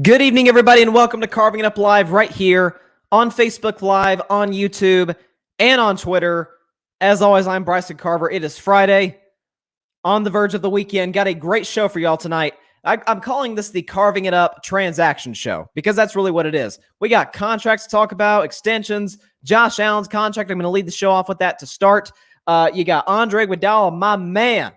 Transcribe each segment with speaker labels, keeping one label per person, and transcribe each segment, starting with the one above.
Speaker 1: Good evening, everybody, and welcome to Carving It Up Live right here on Facebook Live, on YouTube, and on Twitter. As always, I'm Bryson Carver. It is Friday, on the verge of the weekend. Got a great show for y'all tonight. I'm calling this the Carving It Up Transaction Show because that's really what it is. We got contracts to talk about, extensions, Josh Allen's contract. I'm going to lead the show off with that to start. You got Andre Iguodala, my man,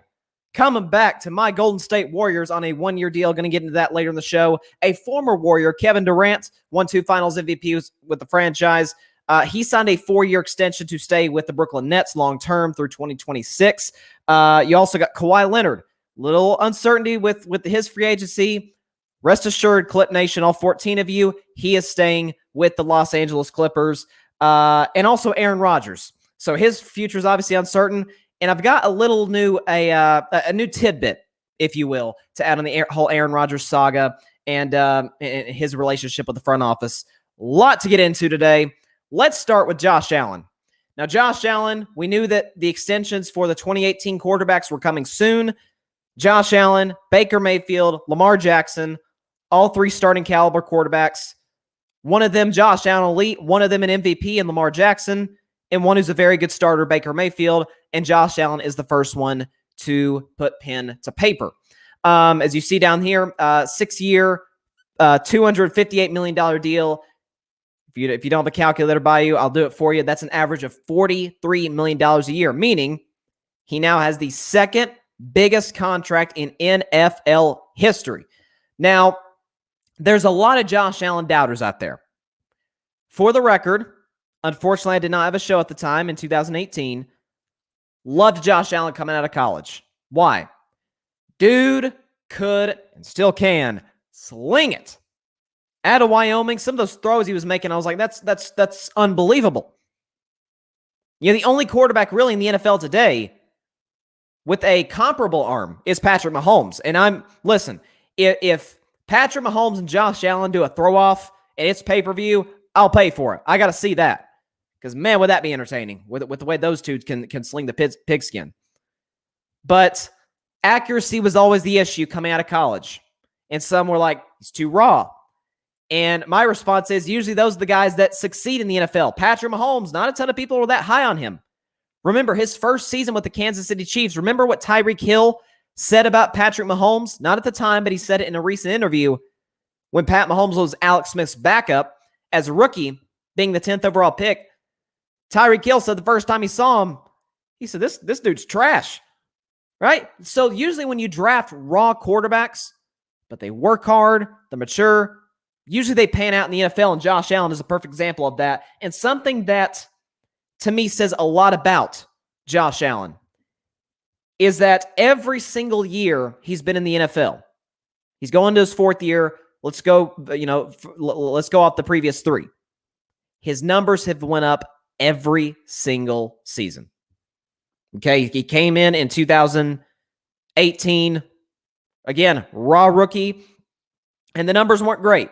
Speaker 1: coming back to my Golden State Warriors on a one-year deal. Going to get into that later in the show. A former Warrior, Kevin Durant, won 2 Finals MVPs with the franchise. He signed a 4-year extension to stay with the Brooklyn Nets long-term through 2026. You also got Kawhi Leonard. Little uncertainty with his free agency. Rest assured, Clip Nation, all 14 of you, he is staying with the Los Angeles Clippers. And also Aaron Rodgers. So his future is obviously uncertain. And I've got a little new, a new tidbit, if you will, to add on the whole Aaron Rodgers saga and his relationship with the front office. A lot to get into today. Let's start with Josh Allen. Now, Josh Allen, we knew that the extensions for the 2018 quarterbacks were coming soon. Josh Allen, Baker Mayfield, Lamar Jackson, all 3 starting caliber quarterbacks. One of them, Josh Allen, elite. One of them, an MVP, and Lamar Jackson. And one who's a very good starter, Baker Mayfield. And Josh Allen is the first one to put pen to paper. As you see down here, 6-year, $258 million deal. If you don't have a calculator by you, I'll do it for you. That's an average of $43 million a year, meaning he now has the second biggest contract in NFL history. Now, there's a lot of Josh Allen doubters out there. For the record, unfortunately, I did not have a show at the time in 2018. Loved Josh Allen coming out of college. Why? Dude could and still can sling it. Out of Wyoming, some of those throws he was making, I was like, that's unbelievable. You know, the only quarterback really in the NFL today with a comparable arm is Patrick Mahomes. And listen, if Patrick Mahomes and Josh Allen do a throw-off and it's pay-per-view, I'll pay for it. I got to see that. Because, man, would that be entertaining with the way those two can sling the pigskin. But accuracy was always the issue coming out of college. And some were like, it's too raw. And my response is usually those are the guys that succeed in the NFL. Patrick Mahomes, not a ton of people were that high on him. Remember, his first season with the Kansas City Chiefs, remember what Tyreek Hill said about Patrick Mahomes? Not at the time, but he said it in a recent interview when Pat Mahomes was Alex Smith's backup as a rookie, being the 10th overall pick. Tyreek Hill said the first time he saw him, he said, this dude's trash, right? So usually when you draft raw quarterbacks, but they work hard, they're mature, usually they pan out in the NFL, and Josh Allen is a perfect example of that. And something that, to me, says a lot about Josh Allen is that every single year he's been in the NFL, he's going to his 4th year. Let's go, let's go off the previous 3. His numbers have went up every single season. Okay, he came in 2018, again, raw rookie, and the numbers weren't great.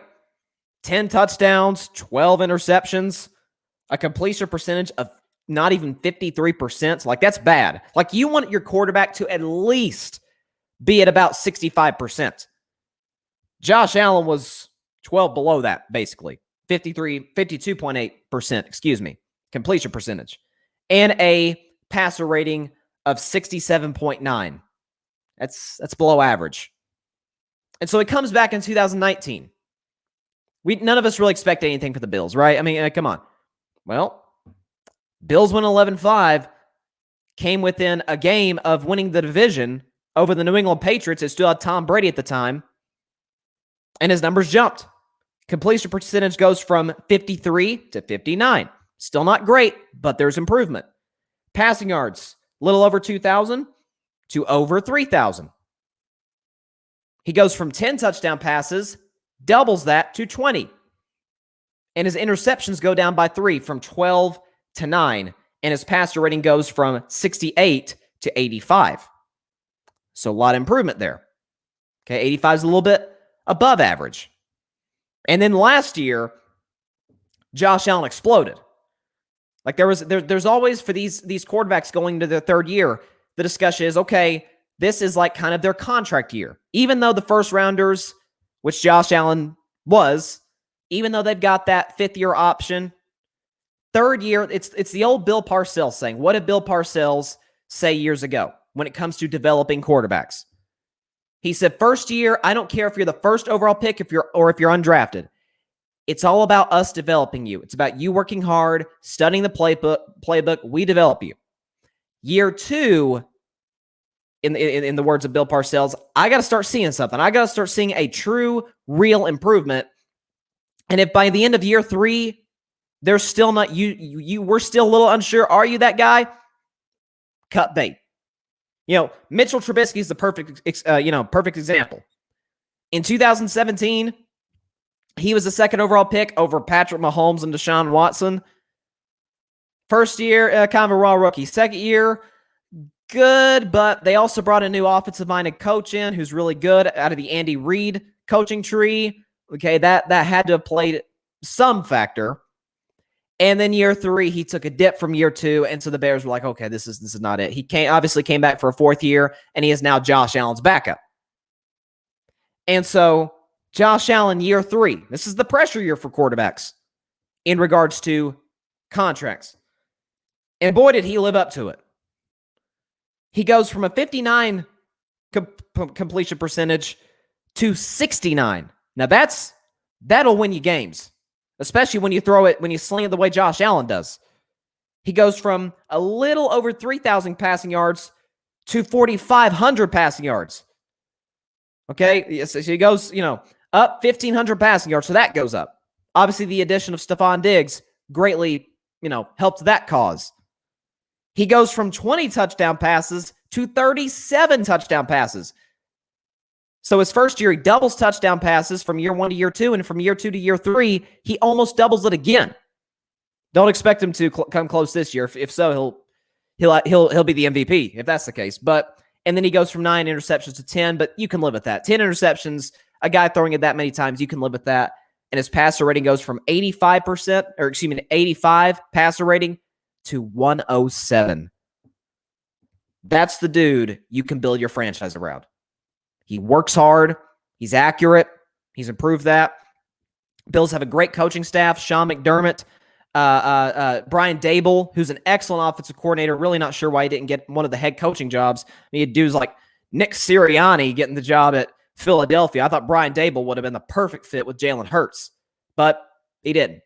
Speaker 1: 10 touchdowns, 12 interceptions, a completion percentage of not even 53%. Like, that's bad. Like, you want your quarterback to at least be at about 65%. Josh Allen was 12 below that, basically. 52.8%, completion percentage, and a passer rating of 67.9. That's below average. And so it comes back in 2019. None of us really expect anything for the Bills, right? I mean, come on. Well, Bills win 11-5, came within a game of winning the division over the New England Patriots. It still had Tom Brady at the time, and his numbers jumped. Completion percentage goes from 53 to 59. Still not great, but there's improvement. Passing yards, a little over 2,000 to over 3,000. He goes from 10 touchdown passes, doubles that to 20. And his interceptions go down by 3 from 12 to 9. And his passer rating goes from 68 to 85. So a lot of improvement there. Okay, 85 is a little bit above average. And then last year, Josh Allen exploded. Like there's always, for these quarterbacks going into their 3rd year, the discussion is, okay, this is like kind of their contract year. Even though the first rounders, which Josh Allen was, even though they've got that fifth-year option, third year, it's the old Bill Parcells saying. What did Bill Parcells say years ago when it comes to developing quarterbacks? He said, first year, I don't care if you're the first overall pick if you're undrafted. It's all about us developing you. It's about you working hard, studying the playbook. We develop you. Year two, in the words of Bill Parcells, I got to start seeing something. I got to start seeing a true, real improvement. And if by the end of year three, they're still not we're still a little unsure. Are you that guy? Cut bait. Mitchell Trubisky is the perfect example. In 2017, he was the second overall pick over Patrick Mahomes and Deshaun Watson. First year, kind of a raw rookie. Second year, good, but they also brought a new offensive-minded coach in who's really good out of the Andy Reid coaching tree. Okay, that had to have played some factor. And then year three, he took a dip from year two, and so the Bears were like, okay, this is not it. He obviously came back for a fourth year, and he is now Josh Allen's backup. And so Josh Allen, year three, this is the pressure year for quarterbacks in regards to contracts. And boy, did he live up to it. He goes from a 59 completion percentage to 69. Now that'll win you games, especially when you sling it the way Josh Allen does. He goes from a little over 3,000 passing yards to 4,500 passing yards. Okay, so he goes, up 1,500 passing yards, so that goes up. Obviously, the addition of Stephon Diggs greatly, helped that cause. He goes from 20 touchdown passes to 37 touchdown passes. So his first year, he doubles touchdown passes from year one to year two, and from year two to year three, he almost doubles it again. Don't expect him to come close this year. If so, he'll be the MVP if that's the case. And then he goes from 9 interceptions to 10, but you can live with that. 10 interceptions, a guy throwing it that many times, you can live with that. And his passer rating goes from 85 passer rating to 107. That's the dude you can build your franchise around. He works hard. He's accurate. He's improved that. Bills have a great coaching staff. Sean McDermott, Brian Dable, who's an excellent offensive coordinator. Really not sure why he didn't get one of the head coaching jobs. You had dudes like Nick Sirianni getting the job at Philadelphia. I thought Brian Dable would have been the perfect fit with Jalen Hurts, but he didn't.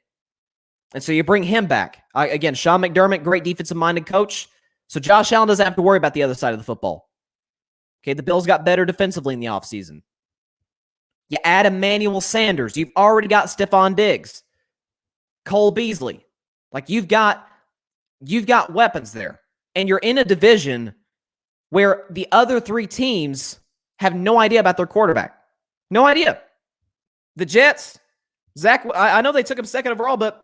Speaker 1: And so you bring him back. Again, Sean McDermott, great defensive-minded coach. So Josh Allen doesn't have to worry about the other side of the football. Okay, the Bills got better defensively in the offseason. You add Emmanuel Sanders. You've already got Stephon Diggs, Cole Beasley. Like you've got weapons there. And you're in a division where the other three teams have no idea about their quarterback. No idea. The Jets, I know they took him second overall, but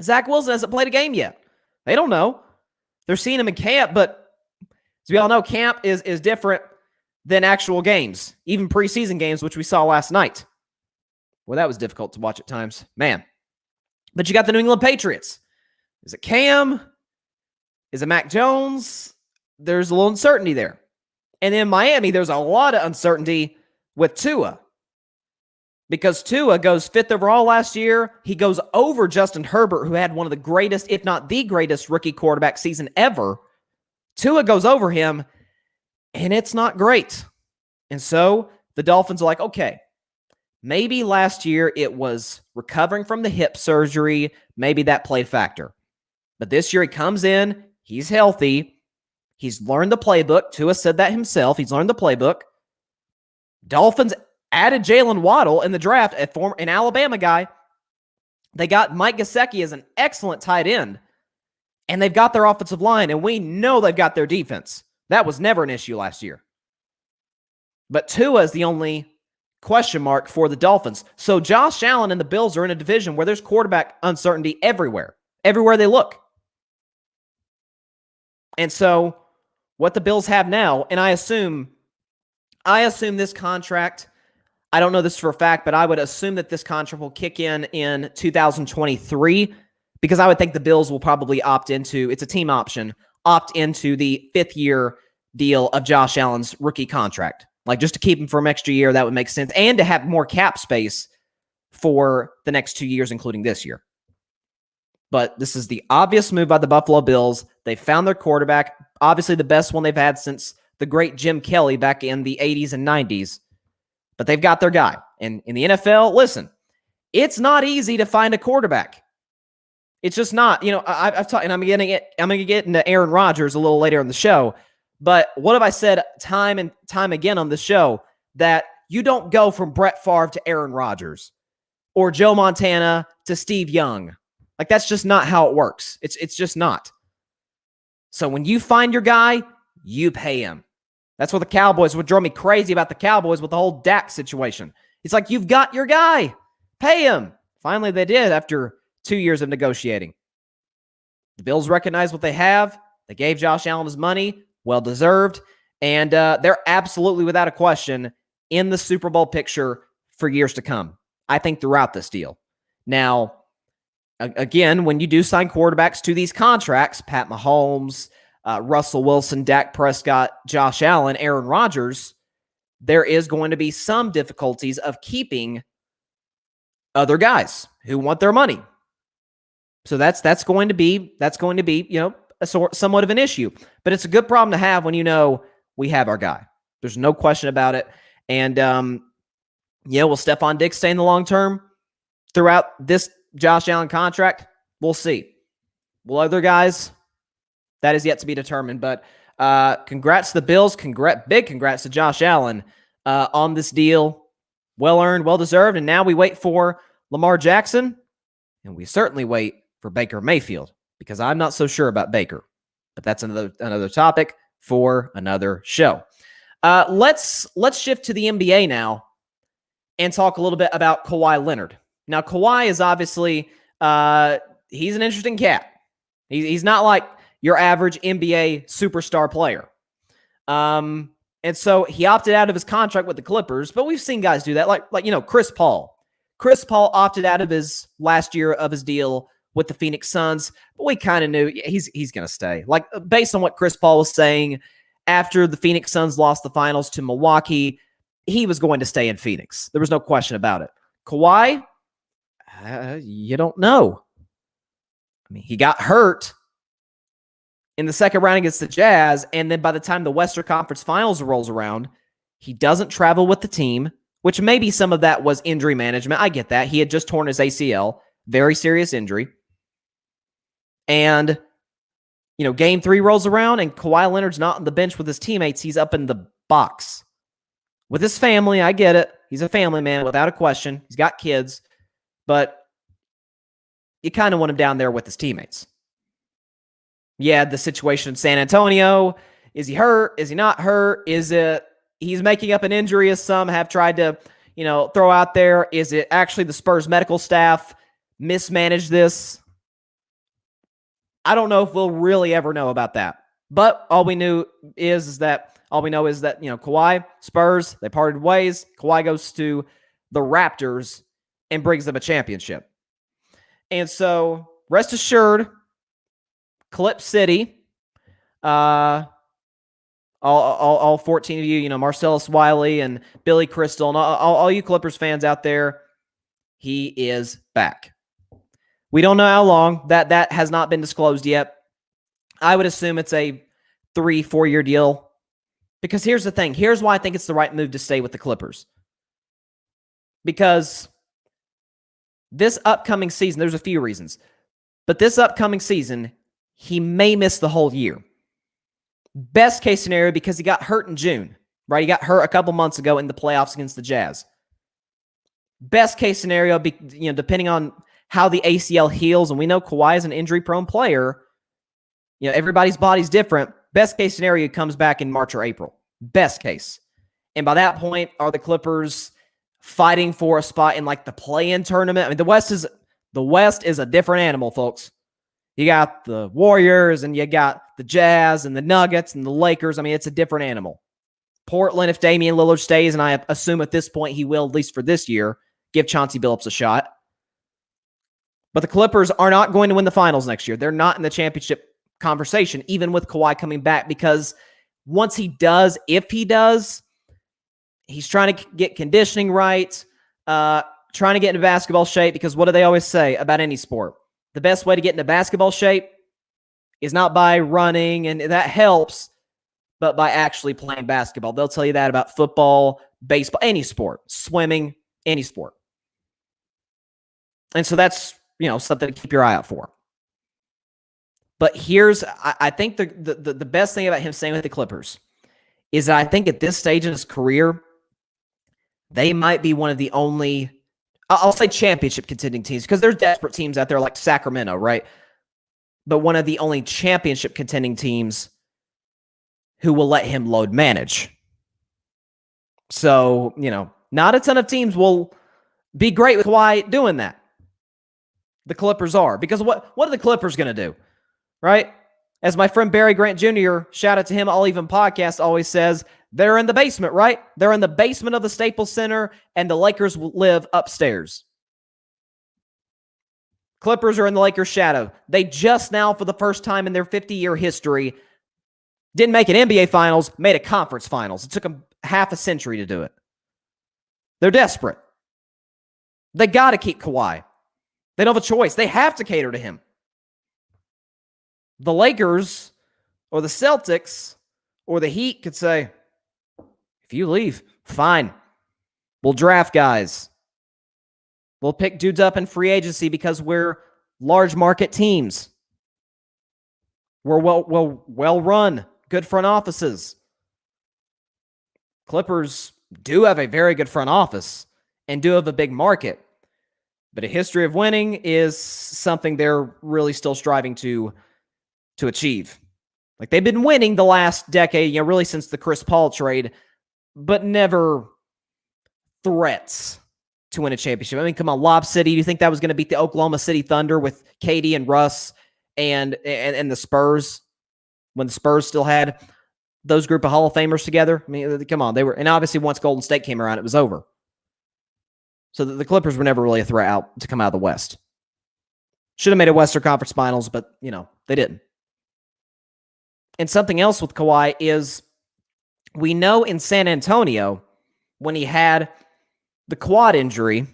Speaker 1: Zach Wilson hasn't played a game yet. They don't know. They're seeing him in camp, but as we all know, camp is different than actual games, even preseason games, which we saw last night. Well, that was difficult to watch at times. Man. But you got the New England Patriots. Is it Cam? Is it Mac Jones? There's a little uncertainty there. And in Miami, there's a lot of uncertainty with Tua. Because Tua goes fifth overall last year. He goes over Justin Herbert, who had one of the greatest, if not the greatest, rookie quarterback season ever. Tua goes over him, and it's not great. And so the Dolphins are like, okay, maybe last year it was recovering from the hip surgery. Maybe that played factor. But this year he comes in, he's healthy. He's learned the playbook. Tua said that himself. He's learned the playbook. Dolphins added Jalen Waddle in the draft, an Alabama guy. They got Mike Gesicki as an excellent tight end. And they've got their offensive line, and we know they've got their defense. That was never an issue last year. But Tua is the only question mark for the Dolphins. So Josh Allen and the Bills are in a division where there's quarterback uncertainty everywhere they look. And so what the Bills have now, and I assume this contract, I don't know this for a fact, but I would assume that this contract will kick in 2023, because I would think the Bills will probably opt into, it's a team option, opt into the 5th-year deal of Josh Allen's rookie contract. Like just to keep him for an extra year, that would make sense. And to have more cap space for the next 2 years, including this year. But this is the obvious move by the Buffalo Bills. They found their quarterback, obviously the best one they've had since the great Jim Kelly back in the 80s and 90s. But they've got their guy. And in the NFL, listen, it's not easy to find a quarterback. It's just not. I've talked, and I'm going to get into Aaron Rodgers a little later in the show. But what have I said time and time again on the show? That you don't go from Brett Favre to Aaron Rodgers or Joe Montana to Steve Young. Like, that's just not how it works. It's just not. So when you find your guy, you pay him. That's what the Cowboys would drove me crazy about the Cowboys with the whole Dak situation. It's like, you've got your guy. Pay him. Finally, they did after 2 years of negotiating. The Bills recognize what they have. They gave Josh Allen his money. Well-deserved. And they're absolutely, without a question, in the Super Bowl picture for years to come. I think throughout this deal. Now, again, when you do sign quarterbacks to these contracts, Pat Mahomes, Russell Wilson, Dak Prescott, Josh Allen, Aaron Rodgers, there is going to be some difficulties of keeping other guys who want their money. So that's going to be somewhat of an issue. But it's a good problem to have when you know we have our guy. There's no question about it. And will Stephon Diggs stay in the long term throughout this Josh Allen contract? We'll see. Will other guys? That is yet to be determined. But congrats to the Bills. Big congrats to Josh Allen on this deal. Well-earned, well-deserved. And now we wait for Lamar Jackson. And we certainly wait for Baker Mayfield, because I'm not so sure about Baker. But that's another topic for another show. Let's shift to the NBA now and talk a little bit about Kawhi Leonard. Now, Kawhi is obviously he's an interesting cat. He's not like your average NBA superstar player. And so he opted out of his contract with the Clippers, but we've seen guys do that, like Chris Paul. Chris Paul opted out of his last year of his deal with the Phoenix Suns, but we kind of knew he's going to stay. Like, based on what Chris Paul was saying after the Phoenix Suns lost the finals to Milwaukee, he was going to stay in Phoenix. There was no question about it. Kawhi, you don't know. I mean, he got hurt in the second round against the Jazz, and then by the time the Western Conference Finals rolls around, he doesn't travel with the team, which maybe some of that was injury management. I get that. He had just torn his ACL, very serious injury. And, game 3 rolls around, and Kawhi Leonard's not on the bench with his teammates. He's up in the box with his family. I get it. He's a family man, without a question. He's got kids, but you kind of want him down there with his teammates. Yeah, the situation in San Antonio. Is he hurt? Is he not hurt? Is it he's making up an injury, as some have tried to, throw out there? Is it actually the Spurs medical staff mismanaged this? I don't know if we'll really ever know about that. But all we know is that Kawhi, Spurs, they parted ways. Kawhi goes to the Raptors and brings them a championship. And so, rest assured, Clip City, all 14 of you, Marcellus Wiley and Billy Crystal and all you Clippers fans out there, he is back. We don't know how long. That has not been disclosed yet. I would assume it's a 3-4 year deal, because here's the thing. Here's why I think it's the right move to stay with the Clippers. Because this upcoming season, there's a few reasons, but this upcoming season, he may miss the whole year. Best case scenario, because he got hurt in June, right? He got hurt a couple months ago in the playoffs against the Jazz. Best case scenario, depending on how the ACL heals, and we know Kawhi is an injury-prone player. Everybody's body's different. Best case scenario, he comes back in March or April. Best case. And by that point, are the Clippers fighting for a spot in like the play-in tournament? I mean, the West is a different animal, folks. You got the Warriors, and you got the Jazz, and the Nuggets, and the Lakers. I mean, it's a different animal. Portland, if Damian Lillard stays, and I assume at this point he will, at least for this year, give Chauncey Billups a shot. But the Clippers are not going to win the finals next year. They're not in the championship conversation, even with Kawhi coming back, because once he does, if he does, he's trying to get conditioning right. trying to get into basketball shape, because what do they always say about any sport? The best way to get into basketball shape is not by running, and that helps, but by actually playing basketball. They'll tell you that about football, baseball, any sport, swimming, any sport. And so that's, something to keep your eye out for. But I think the best thing about him staying with the Clippers is that I think at this stage in his career, they might be one of the only, I'll say championship contending teams, because there's desperate teams out there like Sacramento, right? But one of the only championship contending teams who will let him load manage. So, not a ton of teams will be great with Kawhi doing that. The Clippers are. Because what are the Clippers going to do? Right? As my friend Barry Grant Jr., shout out to him, All Even Podcast, always says, they're in the basement, right? They're in the basement of the Staples Center, and the Lakers live upstairs. Clippers are in the Lakers' shadow. They just now, for the first time in their 50-year history, didn't make an NBA Finals, made a conference finals. It took them half a century to do it. They're desperate. They got to keep Kawhi. They don't have a choice. They have to cater to him. The Lakers or the Celtics or the Heat could say, if you leave, fine. We'll draft guys. We'll pick dudes up in free agency because we're large market teams. We're well run, good front offices. Clippers do have a very good front office and do have a big market. But a history of winning is something they're really still striving to achieve. Like, they've been winning the last decade, really since the Chris Paul trade, but never threats to win a championship. I mean, come on, Lob City. Do you think that was going to beat the Oklahoma City Thunder with KD and Russ and the Spurs when the Spurs still had those group of Hall of Famers together? I mean, come on. They were, and obviously once Golden State came around, it was over. So the Clippers were never really a threat out to come out of the West. Should have made a Western Conference Finals, but, they didn't. And something else with Kawhi is we know in San Antonio, when he had the quad injury,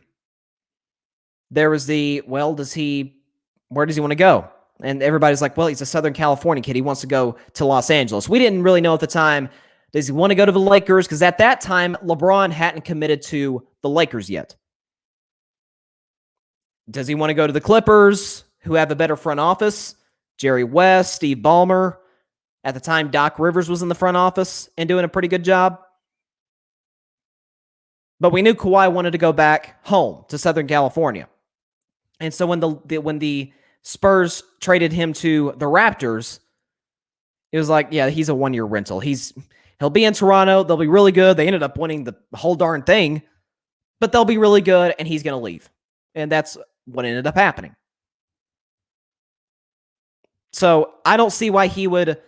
Speaker 1: there was where does he want to go? And everybody's like, well, he's a Southern California kid. He wants to go to Los Angeles. We didn't really know at the time, does he want to go to the Lakers? Because at that time, LeBron hadn't committed to the Lakers yet. Does he want to go to the Clippers, who have a better front office? Jerry West, Steve Ballmer. At the time, Doc Rivers was in the front office and doing a pretty good job. But we knew Kawhi wanted to go back home to Southern California. And so when the Spurs traded him to the Raptors, it was like, yeah, he's a one-year rental. He'll be in Toronto. They'll be really good. They ended up winning the whole darn thing, but they'll be really good, and he's going to leave. And that's what ended up happening. So I don't see why he would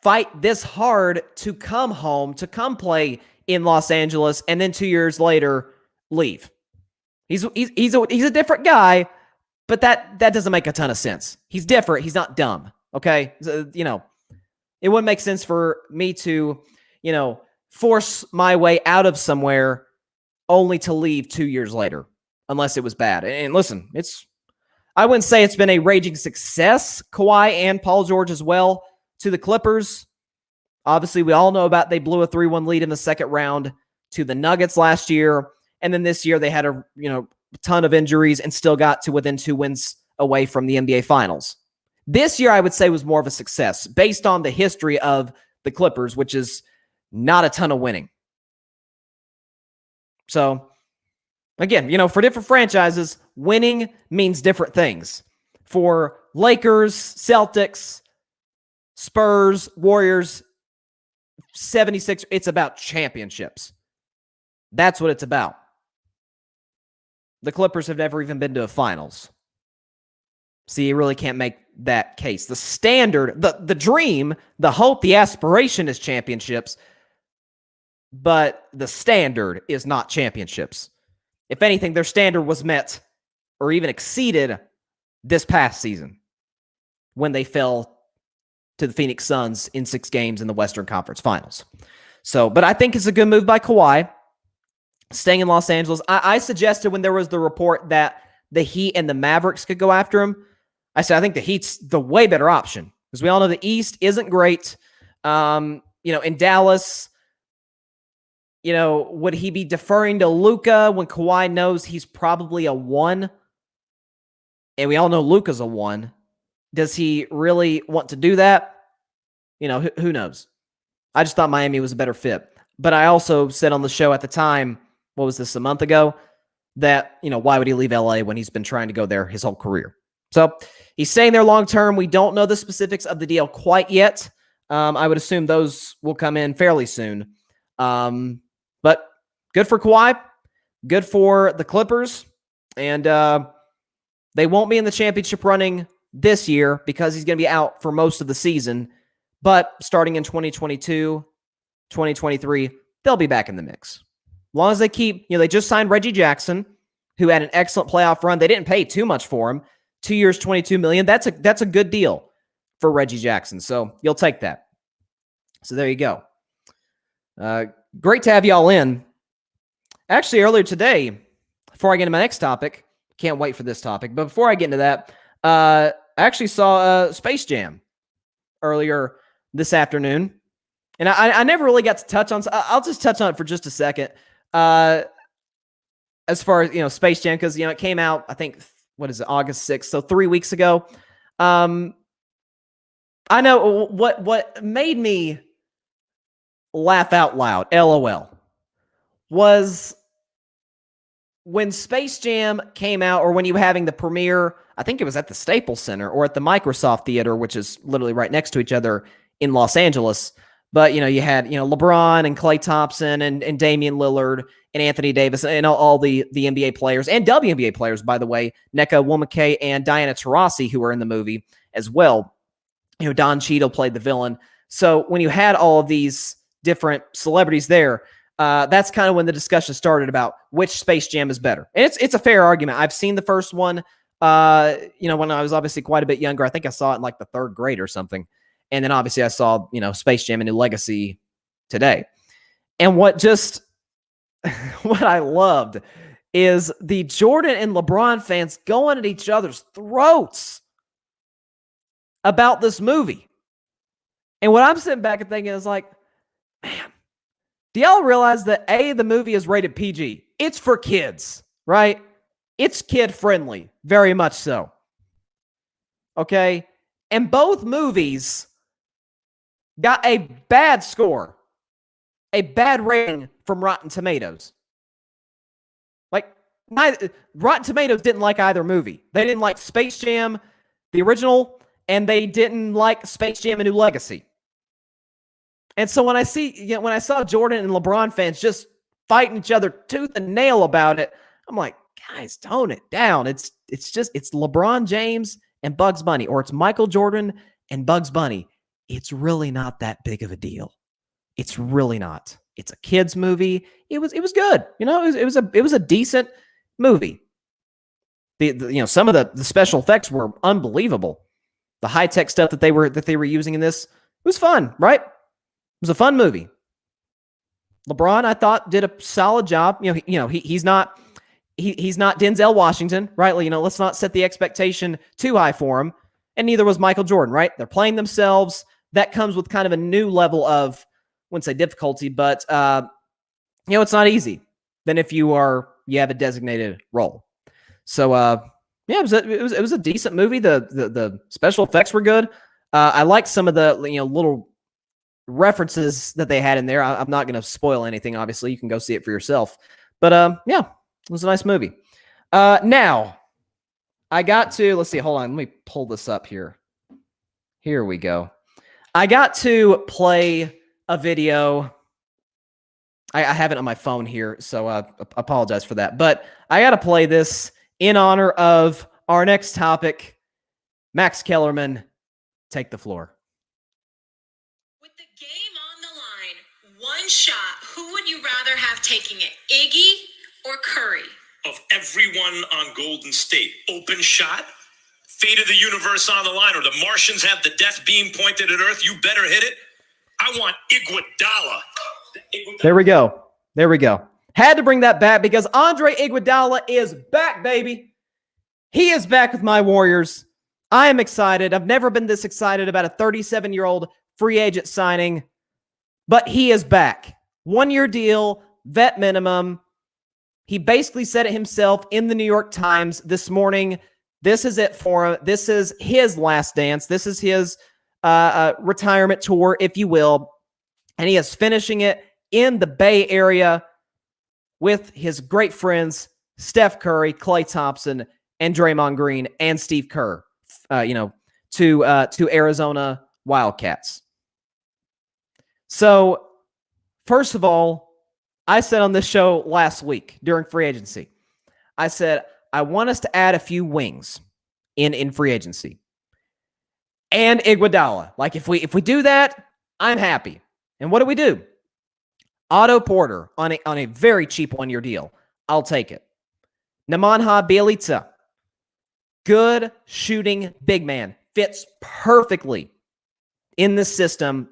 Speaker 1: fight this hard to come home, to come play in Los Angeles, and then 2 years later leave. He's a different guy, but that doesn't make a ton of sense. He's different. He's not dumb. Okay, so, it wouldn't make sense for me to, force my way out of somewhere only to leave 2 years later, unless it was bad. And listen, I wouldn't say it's been a raging success, Kawhi and Paul George as well, to the Clippers. Obviously, we all know about they blew a 3-1 lead in the second round to the Nuggets last year. And then this year they had a ton of injuries and still got to within 2 wins away from the NBA Finals. This year, I would say, was more of a success based on the history of the Clippers, which is not a ton of winning. So, again, for different franchises, winning means different things. For Lakers, Celtics, Spurs, Warriors, 76, it's about championships. That's what it's about. The Clippers have never even been to a finals. So you really can't make that case. The standard, the dream, the hope, the aspiration is championships, but the standard is not championships. If anything, their standard was met or even exceeded this past season when they fell to the Phoenix Suns in 6 games in the Western Conference Finals. So, but I think it's a good move by Kawhi. staying in Los Angeles. I suggested when there was the report that the Heat and the Mavericks could go after him, I said I think the Heat's the way better option because we all know the East isn't great. In Dallas, would he be deferring to Luka when Kawhi knows he's probably a 1? And we all know Luka's a 1. Does he really want to do that? Who knows? I just thought Miami was a better fit. But I also said on the show at the time, what was this, a month ago, that, why would he leave LA when he's been trying to go there his whole career? So he's staying there long term. We don't know the specifics of the deal quite yet. I would assume those will come in fairly soon. But good for Kawhi, good for the Clippers, and they won't be in the championship running this year because he's going to be out for most of the season. But starting in 2022, 2023, they'll be back in the mix. As long as they keep, they just signed Reggie Jackson, who had an excellent playoff run. They didn't pay too much for him. 2 years, $22 million. That's a good deal for Reggie Jackson. So you'll take that. So there you go. Great to have y'all in. Actually, earlier today, before I get into my next topic, can't wait for this topic, but before I get into that, I actually saw Space Jam earlier this afternoon, and I never really got to touch on. I'll just touch on it for just a second. As far as Space Jam, because it came out, I think, what is it, August 6th, so 3 weeks ago. I know what made me laugh out loud, LOL, was when Space Jam came out, or when you were having the premiere. I think it was at the Staples Center or at the Microsoft Theater, which is literally right next to each other in Los Angeles. But, you had, LeBron and Klay Thompson and Damian Lillard and Anthony Davis and all the NBA players and WNBA players, by the way, Nneka Nwomeke and Diana Taurasi, who were in the movie as well. Don Cheadle played the villain. So when you had all of these different celebrities there, that's kind of when the discussion started about which Space Jam is better. And it's a fair argument. I've seen the first one, when I was obviously quite a bit younger. I think I saw it in like the 3rd grade or something. And then obviously I saw, Space Jam: A New Legacy today. And what I loved is the Jordan and LeBron fans going at each other's throats about this movie. And what I'm sitting back and thinking is like, man, do y'all realize that the movie is rated PG? It's for kids, right? It's kid friendly, very much so. Okay? And both movies got a bad score, a bad rating from Rotten Tomatoes. Like, Rotten Tomatoes didn't like either movie. They didn't like Space Jam, the original, and they didn't like Space Jam: A New Legacy. And so when I saw Jordan and LeBron fans just fighting each other tooth and nail about it, I'm like, guys, tone it down. It's LeBron James and Bugs Bunny, or it's Michael Jordan and Bugs Bunny. It's really not that big of a deal. It's really not. It's a kids movie. It was good. It was a decent movie. Some of the special effects were unbelievable. The high-tech stuff that they were using in this, it was fun, right? It was a fun movie. LeBron, I thought, did a solid job. He's not Denzel Washington, right? Let's not set the expectation too high for him. And neither was Michael Jordan, right? They're playing themselves. That comes with kind of a new level of, I wouldn't say difficulty, but it's not easy than if you have a designated role. So it was a decent movie. The special effects were good. I liked some of the little references that they had in there. I'm not going to spoil anything. Obviously, you can go see it for yourself. But it was a nice movie. Now I got to, let's see. Hold on, let me pull this up here. Here we go. I got to play a video. I have it on my phone here, so I apologize for that. But I got to play this in honor of our next topic. Max Kellerman, take the floor.
Speaker 2: With the game on the line, one shot, who would you rather have taking it, Iggy or Curry?
Speaker 3: Of everyone on Golden State, open shot, fate of the universe on the line, or the Martians have the death beam pointed at Earth, you better hit it. I want Iguodala.
Speaker 1: There we go. Had to bring that back because Andre Iguodala is back, baby. He is back with my Warriors. I am excited. I've never been this excited about a 37-year-old free agent signing, but he is back. 1-year deal, vet minimum. He basically said it himself in the New York Times this morning. This is it for him. This is his last dance. This is his retirement tour, if you will. And he is finishing it in the Bay Area with his great friends, Steph Curry, Klay Thompson, and Draymond Green, and Steve Kerr, to Arizona Wildcats. So, first of all, I said on this show last week during free agency, I said, I want us to add a few wings in free agency. And Iguodala. Like, if we do that, I'm happy. And what do? Otto Porter on a very cheap 1-year deal. I'll take it. Nemanja Bjelica. Good shooting big man. Fits perfectly in this system.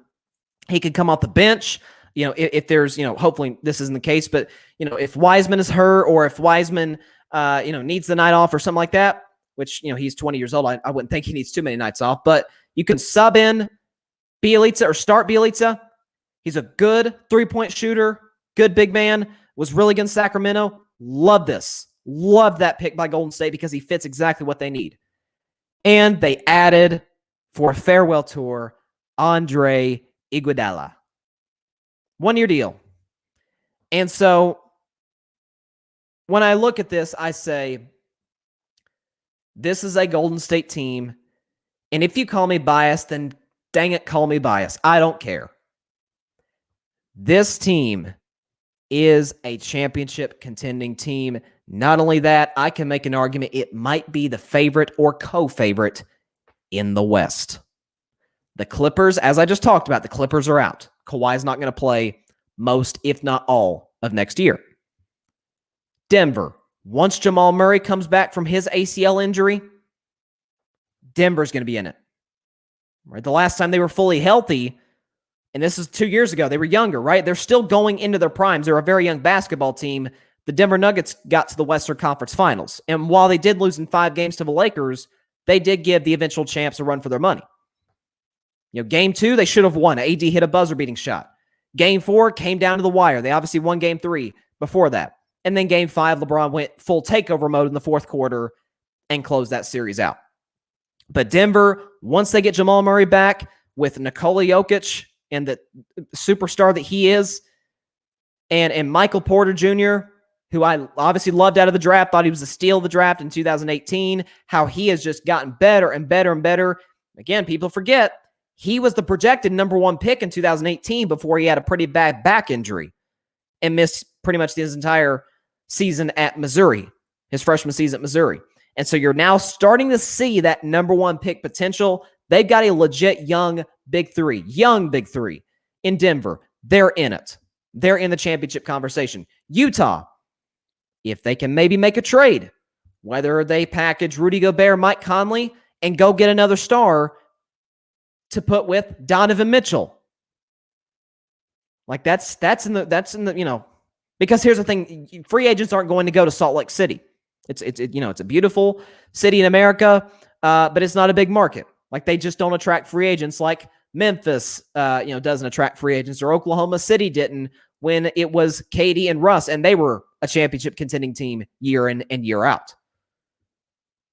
Speaker 1: He could come off the bench. If there's, hopefully this isn't the case, but, if Wiseman is hurt or if Wiseman, needs the night off or something like that, which, he's 20 years old. I wouldn't think he needs too many nights off, but you can sub in Bjelica or start Bjelica. He's a good three-point shooter, good big man, was really good in Sacramento. Love this. Love that pick by Golden State because he fits exactly what they need. And they added, for a farewell tour, Andre Iguodala. 1-year deal. And so, when I look at this, I say, this is a Golden State team, and if you call me biased, then dang it, call me biased. I don't care. This team is a championship contending team. Not only that, I can make an argument it might be the favorite or co-favorite in the West. The Clippers, as I just talked about, the Clippers are out. Kawhi's not going to play most, if not all, of next year. Denver, once Jamal Murray comes back from his ACL injury, Denver's going to be in it. Right? The last time they were fully healthy, and this is 2 years ago, they were younger, right? They're still going into their primes. They're a very young basketball team. The Denver Nuggets got to the Western Conference Finals. And while they did lose in 5 games to the Lakers, they did give the eventual champs a run for their money. Game 2, they should have won. AD hit a buzzer-beating shot. Game 4 came down to the wire. They obviously won Game 3 before that. And then Game 5, LeBron went full takeover mode in the fourth quarter and closed that series out. But Denver, once they get Jamal Murray back with Nikola Jokic and the superstar that he is, and Michael Porter Jr., who I obviously loved out of the draft, thought he was a steal of the draft in 2018, how he has just gotten better and better and better. Again, people forget, he was the projected number 1 pick in 2018 before he had a pretty bad back injury and missed pretty much his entire season at Missouri, his freshman season at Missouri. And so you're now starting to see that number 1 pick potential. They've got a legit young big three in Denver. They're in it. They're in the championship conversation. Utah, if they can maybe make a trade, whether they package Rudy Gobert, Mike Conley, and go get another star to put with Donovan Mitchell. Like that's in the because here's the thing, free agents aren't going to go to Salt Lake City. It's a beautiful city in America, but it's not a big market. Like they just don't attract free agents like Memphis, doesn't attract free agents, or Oklahoma City didn't when it was KD and Russ, and they were a championship contending team year in and year out.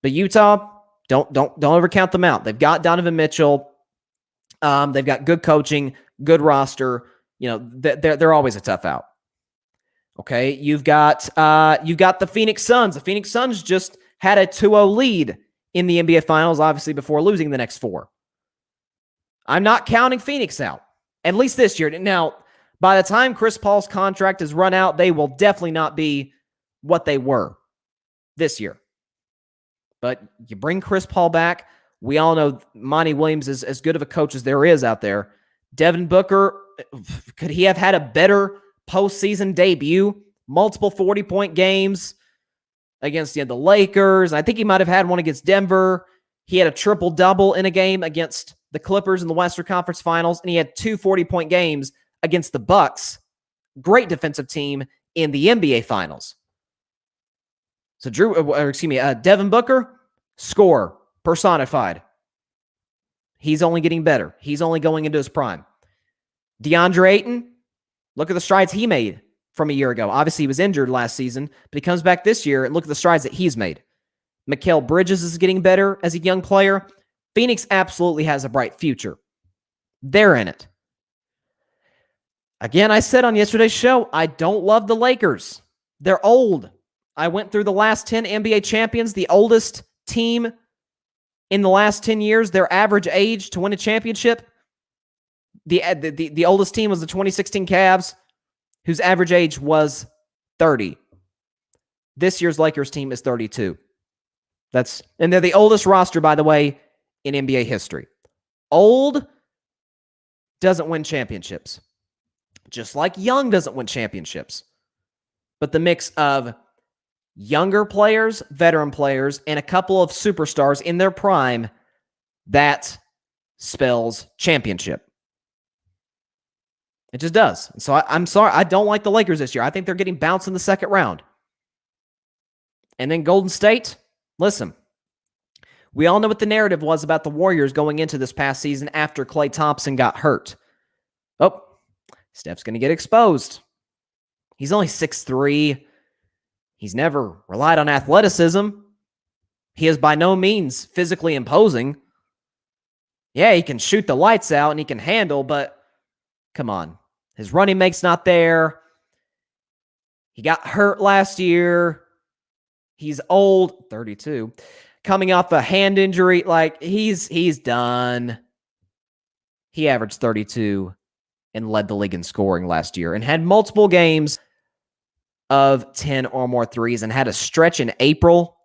Speaker 1: But Utah, don't ever count them out. They've got Donovan Mitchell. They've got good coaching, good roster. They're always a tough out. Okay, you've got the Phoenix Suns. The Phoenix Suns just had a 2-0 lead in the NBA Finals, obviously before losing the next 4. I'm not counting Phoenix out, at least this year. Now, by the time Chris Paul's contract is run out, they will definitely not be what they were this year. But you bring Chris Paul back. We all know Monty Williams is as good of a coach as there is out there. Devin Booker, could he have had a better postseason debut? Multiple 40-point games against the Lakers. I think he might have had one against Denver. He had a triple-double in a game against the Clippers in the Western Conference Finals, and he had 2 40-point games against the Bucks. Great defensive team in the NBA Finals. So Devin Booker, scorer, personified. He's only getting better. He's only going into his prime. DeAndre Ayton, look at the strides he made from a year ago. Obviously, he was injured last season, but he comes back this year, and look at the strides that he's made. Mikal Bridges is getting better as a young player. Phoenix absolutely has a bright future. They're in it. Again, I said on yesterday's show, I don't love the Lakers. They're old. I went through the last 10 NBA champions, the oldest team in the last 10 years, their average age to win a championship. The oldest team was the 2016 Cavs, whose average age was 30. This year's Lakers team is 32. And they're the oldest roster, by the way, in NBA history. Old doesn't win championships. Just like young doesn't win championships. But the mix of younger players, veteran players, and a couple of superstars in their prime, that spells championship. It just does. And so I'm sorry. I don't like the Lakers this year. I think they're getting bounced in the second round. And then Golden State, listen, we all know what the narrative was about the Warriors going into this past season after Klay Thompson got hurt. Oh, Steph's going to get exposed. He's only 6'3". He's never relied on athleticism. He is by no means physically imposing. Yeah, he can shoot the lights out and he can handle, but come on. His running mate's not there. He got hurt last year. He's old, 32, coming off a hand injury. Like, he's done. He averaged 32 and led the league in scoring last year and had multiple games of 10 or more threes and had a stretch in April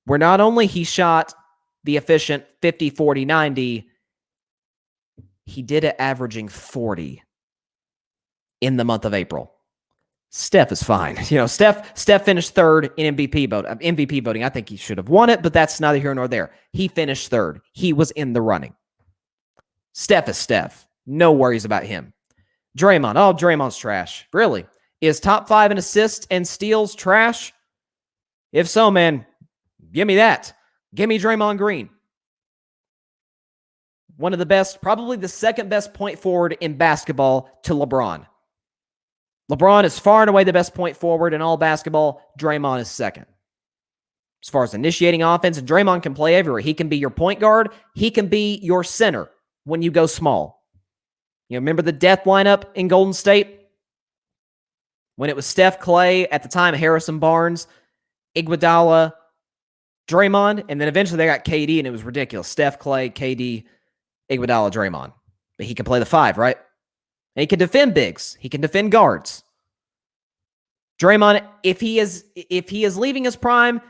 Speaker 1: where not only he shot the efficient 50, 40, 90, he did it averaging 40 in the month of April. Steph is fine. Steph finished third in MVP voting. I think he should have won it, but that's neither here nor there. He finished third. He was in the running. Steph is Steph. No worries about him. Draymond's trash. Really? Is top 5 in assists and steals trash? If so, man, give me that. Give me Draymond Green. One of the best, probably the second best point forward in basketball to LeBron. LeBron is far and away the best point forward in all basketball. Draymond is second. As far as initiating offense, and Draymond can play everywhere. He can be your point guard. He can be your center when you go small. Remember the death lineup in Golden State? When it was Steph, Klay, at the time, Harrison Barnes, Iguodala, Draymond, and then eventually they got KD, and it was ridiculous. Steph, Klay, KD, Iguodala, Draymond. But he can play the 5, right? And he can defend bigs. He can defend guards. Draymond, if he is leaving his prime,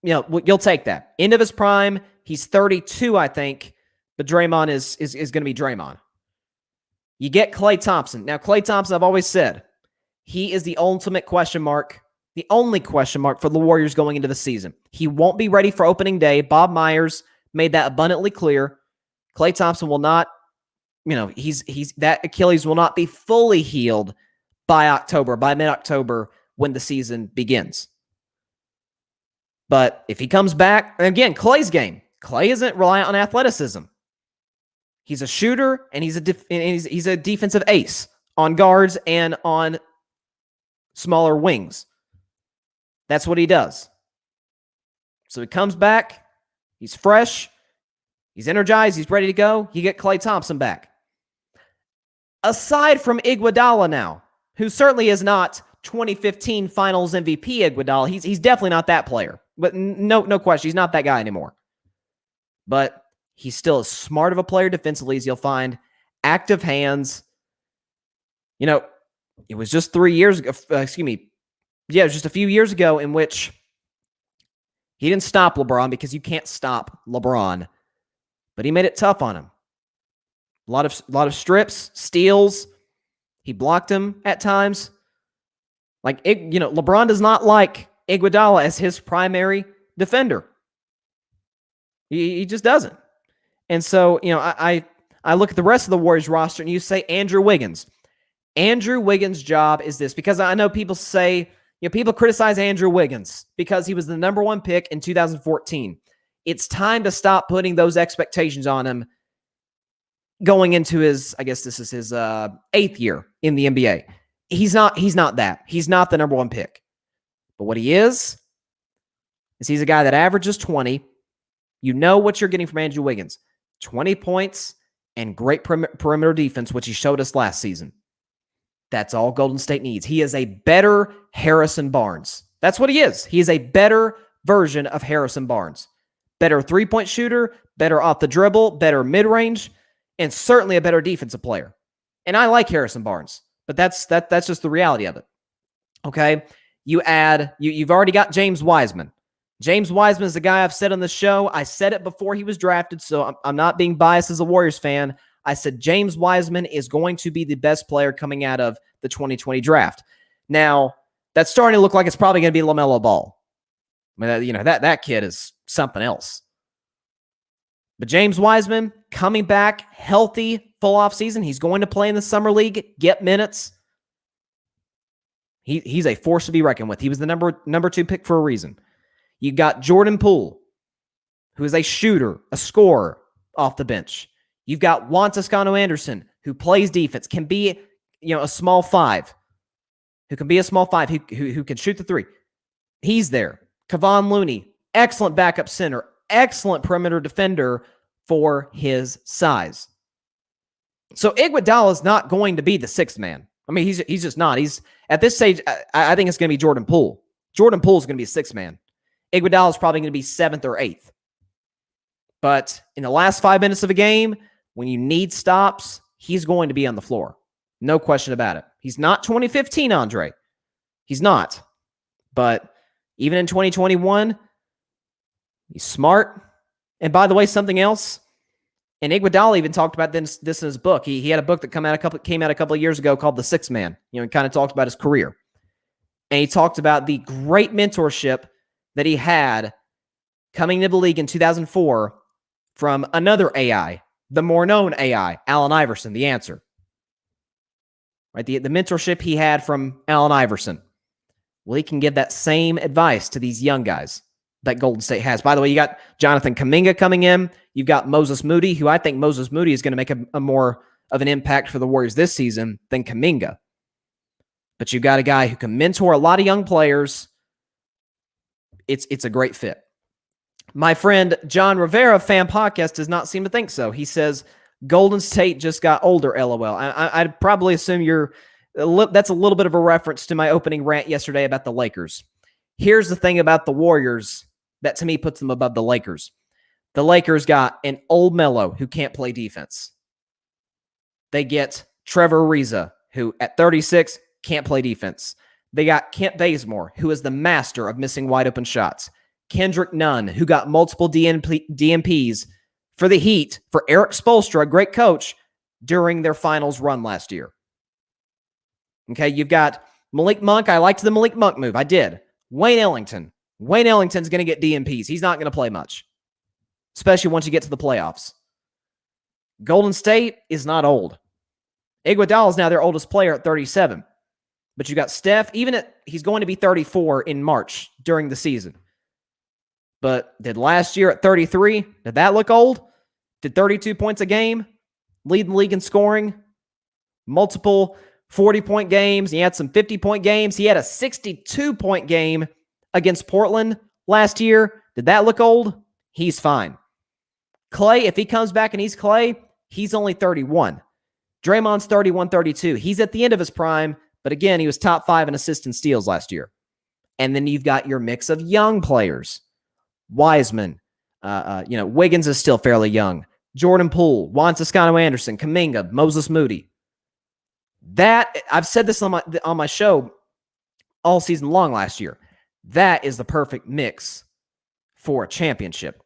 Speaker 1: you'll take that. End of his prime, he's 32, I think, but Draymond is going to be Draymond. You get Klay Thompson. Now, Klay Thompson, I've always said, he is the ultimate question mark, the only question mark for the Warriors going into the season. He won't be ready for opening day. Bob Myers made that abundantly clear. Klay Thompson will not, that Achilles will not be fully healed by mid-October when the season begins. But if he comes back, and again, Klay's game. Klay isn't reliant on athleticism. He's a shooter, and he's a defensive ace on guards and on smaller wings. That's what he does. So he comes back. He's fresh. He's energized. He's ready to go. You get Klay Thompson back. Aside from Iguodala now, who certainly is not 2015 Finals MVP Iguodala. He's definitely not that player. But no question. He's not that guy anymore. But he's still as smart of a player defensively as you'll find. Active hands. It was just 3 years ago. It was just a few years ago in which he didn't stop LeBron because you can't stop LeBron. But he made it tough on him. A lot of strips, steals. He blocked him at times. LeBron does not like Iguodala as his primary defender. He just doesn't. And so, I look at the rest of the Warriors roster and you say Andrew Wiggins. Andrew Wiggins' job is this, because I know people say, people criticize Andrew Wiggins because he was the number 1 pick in 2014. It's time to stop putting those expectations on him going into his, I guess this is his 8th year in the NBA. He's not that. He's not the number 1 pick. But what he is he's a guy that averages 20. You know what you're getting from Andrew Wiggins. 20 points and great perimeter defense, which he showed us last season. That's all Golden State needs. He is a better Harrison Barnes. That's what he is. He is a better version of Harrison Barnes. Better three-point shooter, better off the dribble, better mid-range, and certainly a better defensive player. And I like Harrison Barnes, but that's just the reality of it. Okay? You've already got James Wiseman. James Wiseman is the guy I've said on the show. I said it before he was drafted, so I'm not being biased as a Warriors fan. I said James Wiseman is going to be the best player coming out of the 2020 draft. Now, that's starting to look like it's probably going to be LaMelo Ball. I mean, that kid is something else. But James Wiseman coming back healthy, full off season. He's going to play in the summer league, get minutes. He's a force to be reckoned with. He was the number 2 pick for a reason. You got Jordan Poole, who is a shooter, a scorer off the bench. You've got Juan Toscano-Anderson, who plays defense, can be, a small 5, who can shoot the 3. He's there. Kevon Looney, excellent backup center, excellent perimeter defender for his size. So Iguodala is not going to be the 6th man. I mean, he's just not. He's at this stage. I think it's going to be Jordan Poole. Jordan Poole is going to be a 6th man. Iguodala is probably going to be 7th or 8th. But in the last 5 minutes of a game, when you need stops, he's going to be on the floor. No question about it. He's not 2015 Andre. He's not. But even in 2021, he's smart. And by the way, something else, and Iguodala even talked about this in his book. He had a book that came out a couple of years ago called The Sixth Man. He kind of talked about his career. And he talked about the great mentorship that he had coming into the league in 2004 from another AI, the more known AI, Allen Iverson, the answer. Right? The mentorship he had from Allen Iverson. Well, he can give that same advice to these young guys that Golden State has. By the way, you got Jonathan Kuminga coming in. You've got Moses Moody, who I think Moses Moody is going to make a more of an impact for the Warriors this season than Kuminga. But you've got a guy who can mentor a lot of young players. It's a great fit. My friend John Rivera, Fan Podcast, does not seem to think so. He says, Golden State just got older, LOL. I'd probably assume that's a little bit of a reference to my opening rant yesterday about the Lakers. Here's the thing about the Warriors that to me puts them above the Lakers. The Lakers got an old Melo who can't play defense. They get Trevor Ariza, who at 36 can't play defense. They got Kent Bazemore, who is the master of missing wide open shots. Kendrick Nunn, who got multiple DMPs for the Heat, for Eric Spoelstra, a great coach, during their finals run last year. Okay, you've got Malik Monk. I liked the Malik Monk move. I did. Wayne Ellington. Wayne Ellington's going to get DMPs. He's not going to play much, especially once you get to the playoffs. Golden State is not old. Iguodala is now their oldest player at 37. But you got Steph, he's going to be 34 in March during the season. But did last year at 33, did that look old? Did 32 points a game lead the league in scoring? Multiple 40-point games. He had some 50-point games. He had a 62-point game against Portland last year. Did that look old? He's fine. Klay, if he comes back and he's Klay, he's only 31. Draymond's 31, 32. He's at the end of his prime, but again, he was top 5 in assists and steals last year. And then you've got your mix of young players. Wiseman, Wiggins is still fairly young. Jordan Poole, Juan Toscano-Anderson, Kuminga, Moses Moody. That, I've said this on my show all season long last year. That is the perfect mix for a championship.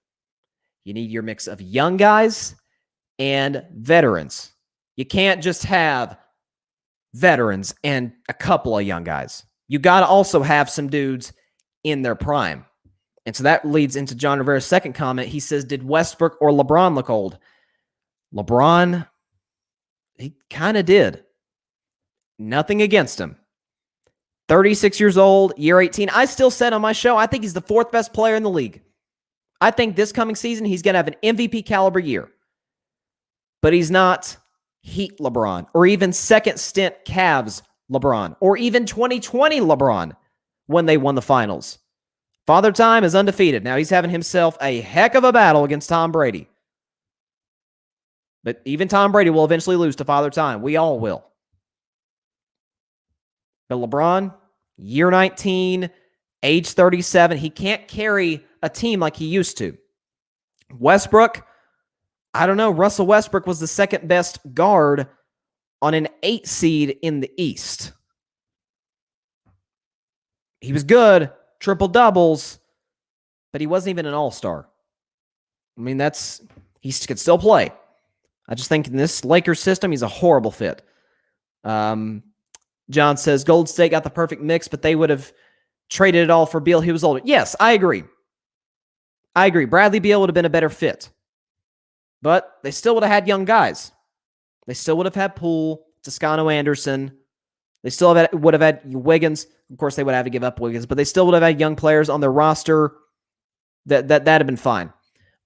Speaker 1: You need your mix of young guys and veterans. You can't just have veterans and a couple of young guys. You got to also have some dudes in their prime. And so that leads into John Rivera's second comment. He says, did Westbrook or LeBron look old? LeBron, he kind of did. Nothing against him. 36 years old, year 18. I still said on my show, I think he's the fourth best player in the league. I think this coming season, he's going to have an MVP caliber year. But he's not Heat LeBron, or even second stint Cavs LeBron, or even 2020 LeBron when they won the finals. Father Time is undefeated. Now he's having himself a heck of a battle against Tom Brady. But even Tom Brady will eventually lose to Father Time. We all will. But LeBron, year 19, age 37, he can't carry a team like he used to. Westbrook, I don't know. Russell Westbrook was the second best guard on an 8 seed in the East. He was good, triple doubles, but he wasn't even an all-star. I mean, he could still play. I just think in this Lakers system, he's a horrible fit. John says, Golden State got the perfect mix, but they would have traded it all for Beal. He was older. Yes, I agree. Bradley Beal would have been a better fit. But they still would have had young guys. They still would have had Poole, Toscano Anderson. They still would have had Wiggins. Of course, they would have to give up Wiggins, but they still would have had young players on their roster. That'd have been fine.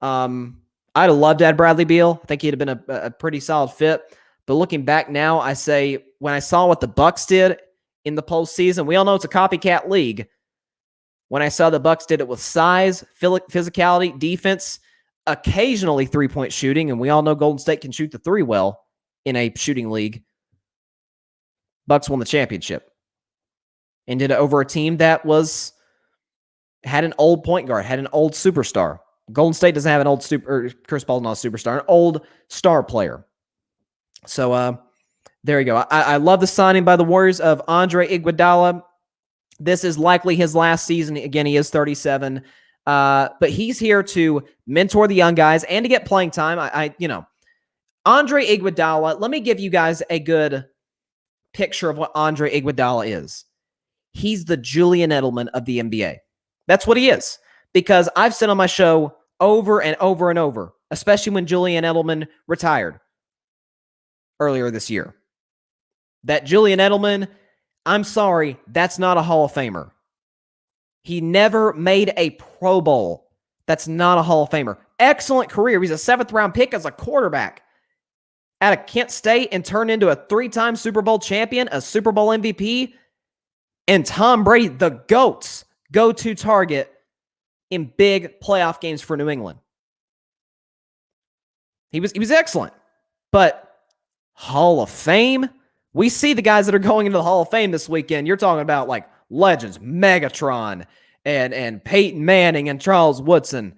Speaker 1: I'd have loved to have Bradley Beal. I think he'd have been a pretty solid fit. But looking back now, I say when I saw what the Bucks did in the postseason, we all know it's a copycat league. When I saw the Bucks did it with size, physicality, defense, occasionally three-point shooting, and we all know Golden State can shoot the three well in a shooting league. Bucks won the championship and did it over a team that had an old point guard, had an old superstar. Golden State doesn't have an old Chris Paul's not a superstar, an old star player. So there you go. I love the signing by the Warriors of Andre Iguodala. This is likely his last season. Again, he is 37. But he's here to mentor the young guys and to get playing time. Andre Iguodala, let me give you guys a good picture of what Andre Iguodala is. He's the Julian Edelman of the NBA. That's what he is. Because I've said on my show over and over and over, especially when Julian Edelman retired earlier this year, that Julian Edelman, I'm sorry, that's not a Hall of Famer. He never made a Pro Bowl. That's not a Hall of Famer. Excellent career. He's a 7th-round pick as a quarterback out of Kent State and turned into a 3-time Super Bowl champion, a Super Bowl MVP, and Tom Brady, the GOAT's go-to target in big playoff games for New England. He was excellent. But Hall of Fame? We see the guys that are going into the Hall of Fame this weekend. You're talking about like legends, Megatron, and Peyton Manning and Charles Woodson,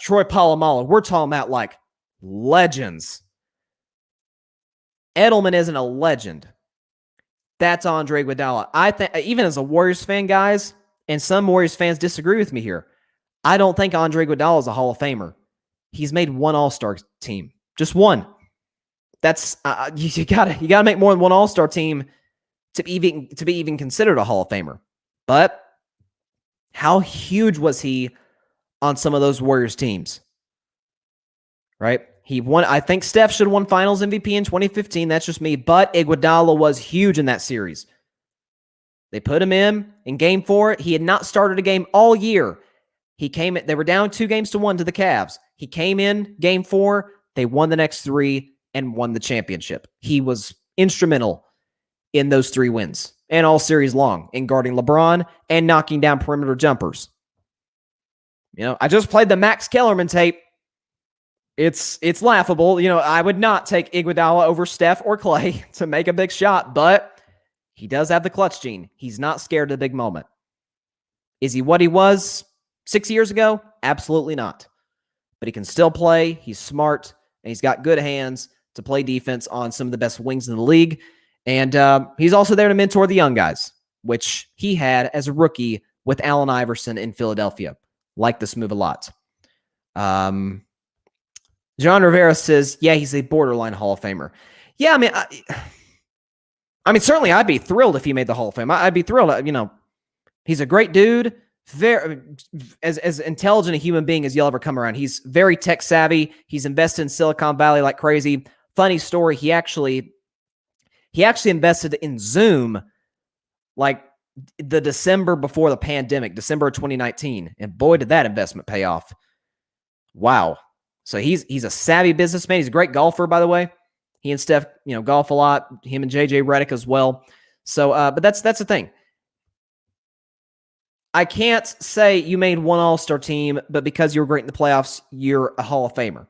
Speaker 1: Troy Polamalu. We're talking about like legends. Edelman isn't a legend. That's Andre Iguodala. I think, even as a Warriors fan, guys, and some Warriors fans disagree with me here, I don't think Andre Iguodala is a Hall of Famer. He's made one All-Star team, just one. That's you gotta make more than one All-Star team to be even considered a Hall of Famer. But how huge was he on some of those Warriors teams? Right? He won. I think Steph should have won Finals MVP in 2015. That's just me. But Iguodala was huge in that series. They put him in Game 4. He had not started a game all year. They were down 2-1 to the Cavs. He came in Game 4. They won the next 3 and won the championship. He was instrumental in those 3 wins and all series long in guarding LeBron and knocking down perimeter jumpers. I just played the Max Kellerman tape. It's laughable. I would not take Iguodala over Steph or Clay to make a big shot, but he does have the clutch gene. He's not scared of the big moment. Is he what he was 6 years ago? Absolutely not. But he can still play. He's smart, and he's got good hands to play defense on some of the best wings in the league. And he's also there to mentor the young guys, which he had as a rookie with Allen Iverson in Philadelphia. Like this move a lot. John Rivera says, yeah, he's a borderline Hall of Famer. Yeah, I mean, certainly I'd be thrilled if he made the Hall of Fame. I'd be thrilled. He's a great dude, very as intelligent a human being as you'll ever come around. He's very tech savvy. He's invested in Silicon Valley like crazy. Funny story, he He actually invested in Zoom like the December before the pandemic, December of 2019. And boy, did that investment pay off. Wow. So he's a savvy businessman. He's a great golfer, by the way. He and Steph, golf a lot. Him and JJ Redick as well. So, but that's the thing. I can't say you made one All-Star team, but because you were great in the playoffs, you're a Hall of Famer.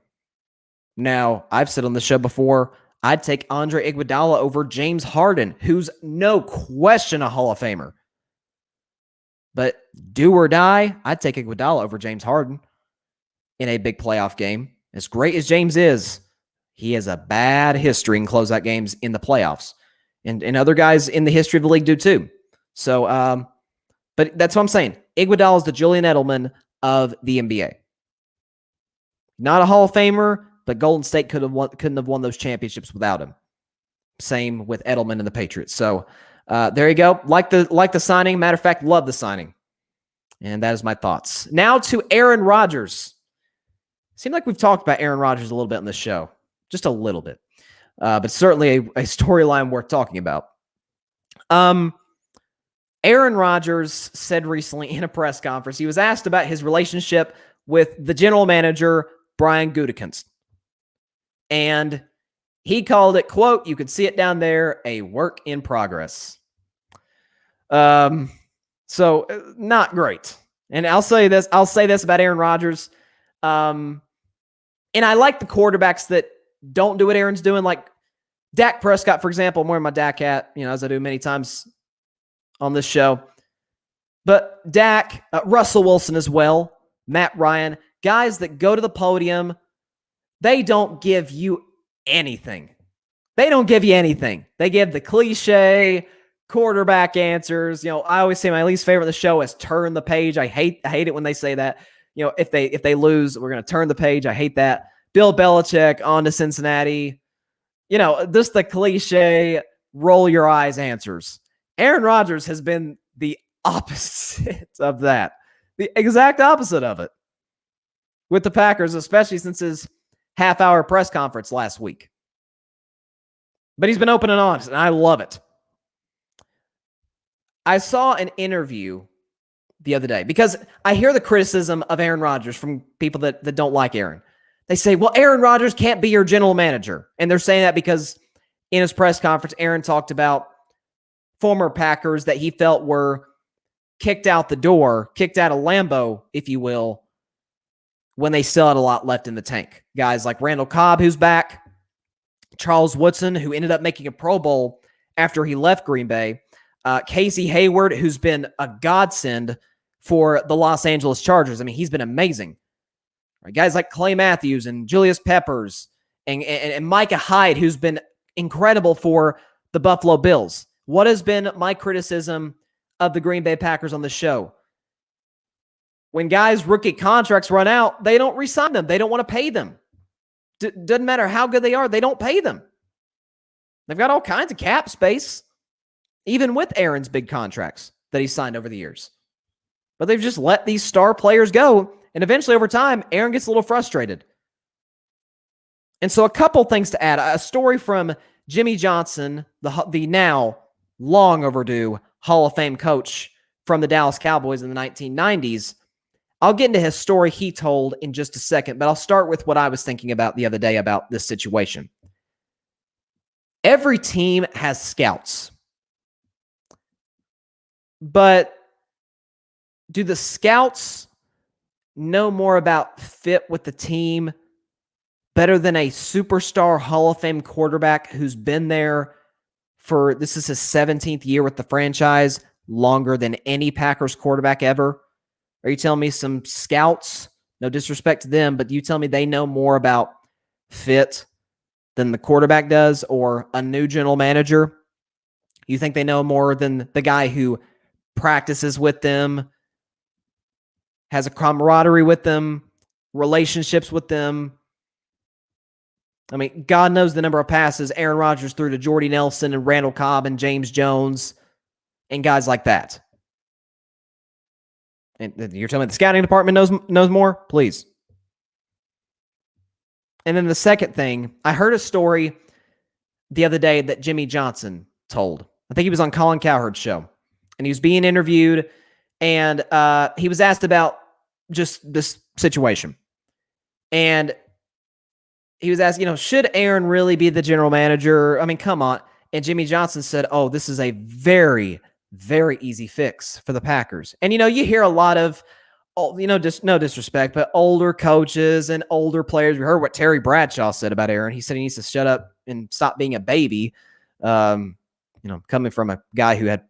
Speaker 1: Now, I've said on the show before, I'd take Andre Iguodala over James Harden, who's no question a Hall of Famer. But do or die, I'd take Iguodala over James Harden in a big playoff game. As great as James is, he has a bad history in closeout games in the playoffs. And other guys in the history of the league do too. So, but that's what I'm saying. Iguodala is the Julian Edelman of the NBA. Not a Hall of Famer, but Golden State couldn't have won those championships without him. Same with Edelman and the Patriots. So there you go. Like the signing. Matter of fact, love the signing. And that is my thoughts. Now to Aaron Rodgers. Seemed like we've talked about Aaron Rodgers a little bit on this show. Just a little bit. But certainly a storyline worth talking about. Aaron Rodgers said recently in a press conference, he was asked about his relationship with the general manager, Brian Gutekunst. And he called it, quote, you could see it down there, a work in progress. So not great. And I'll say this about Aaron Rodgers. And I like the quarterbacks that don't do what Aaron's doing. Like Dak Prescott, for example. I'm wearing my Dak hat, as I do many times on this show. But Dak, Russell Wilson as well, Matt Ryan, guys that go to the podium, they don't give you anything. They don't give you anything. They give the cliche quarterback answers. I always say my least favorite of the show is turn the page. I hate it when they say that. If they lose, we're going to turn the page. I hate that. Bill Belichick on to Cincinnati. Just the cliche roll your eyes answers. Aaron Rodgers has been the opposite of that. The exact opposite of it with the Packers, especially since his half-hour press conference last week. But he's been open and honest, and I love it. I saw an interview the other day because I hear the criticism of Aaron Rodgers from people that don't like Aaron. They say, well, Aaron Rodgers can't be your general manager. And they're saying that because in his press conference, Aaron talked about former Packers that he felt were kicked out the door, kicked out of Lambeau, if you will, when they still had a lot left in the tank. Guys like Randall Cobb, who's back, Charles Woodson, who ended up making a Pro Bowl after he left Green Bay, Casey Hayward, who's been a godsend for the Los Angeles Chargers. I mean, he's been amazing. Right, guys like Clay Matthews and Julius Peppers and Micah Hyde, who's been incredible for the Buffalo Bills. What has been my criticism of the Green Bay Packers on the show? When guys' rookie contracts run out, they don't re-sign them. They don't want to pay them. Doesn't matter how good they are, they don't pay them. They've got all kinds of cap space, even with Aaron's big contracts that he signed over the years. But they've just let these star players go, and eventually over time, Aaron gets a little frustrated. And so a couple things to add. A story from Jimmy Johnson, the now long overdue Hall of Fame coach from the Dallas Cowboys in the 1990s. I'll get into his story he told in just a second, but I'll start with what I was thinking about the other day about this situation. Every team has scouts. But do the scouts know more about fit with the team better than a superstar Hall of Fame quarterback who's been there for, this is his 17th year with the franchise, longer than any Packers quarterback ever? Are you telling me some scouts, no disrespect to them, but you tell me they know more about fit than the quarterback does, or a new general manager? You think they know more than the guy who practices with them, has a camaraderie with them, relationships with them? I mean, God knows the number of passes Aaron Rodgers threw to Jordy Nelson and Randall Cobb and James Jones and guys like that. And you're telling me the scouting department knows more? Please. And then the second thing, I heard a story the other day that Jimmy Johnson told. I think he was on Colin Cowherd's show, and he was being interviewed, and he was asked about just this situation. And he was asked, should Aaron really be the general manager? I mean, come on. And Jimmy Johnson said, oh, this is a very, very easy fix for the Packers. And, you hear a lot of, just no disrespect, but older coaches and older players. We heard what Terry Bradshaw said about Aaron. He said he needs to shut up and stop being a baby. Coming from a guy who had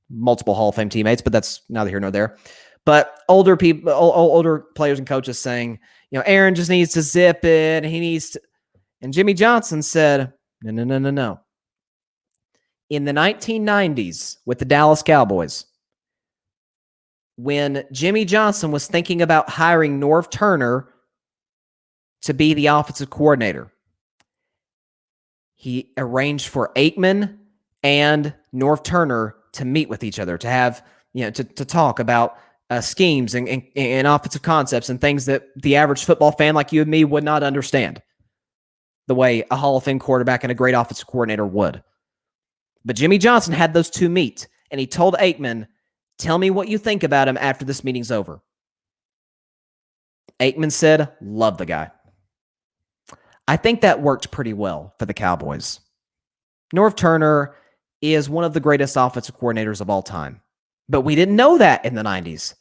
Speaker 1: multiple Hall of Fame teammates, but that's neither here nor there. But older people, older players and coaches saying, Aaron just needs to zip it. And he needs to. And Jimmy Johnson said, no. In the 1990s with the Dallas Cowboys, when Jimmy Johnson was thinking about hiring Norv Turner to be the offensive coordinator, he arranged for Aikman and Norv Turner to meet with each other, to have, to talk about schemes and offensive concepts and things that the average football fan like you and me would not understand the way a Hall of Fame quarterback and a great offensive coordinator would. But Jimmy Johnson had those two meet, and he told Aikman, tell me what you think about him after this meeting's over. Aikman said, love the guy. I think that worked pretty well for the Cowboys. Norv Turner is one of the greatest offensive coordinators of all time. But we didn't know that in the 90s.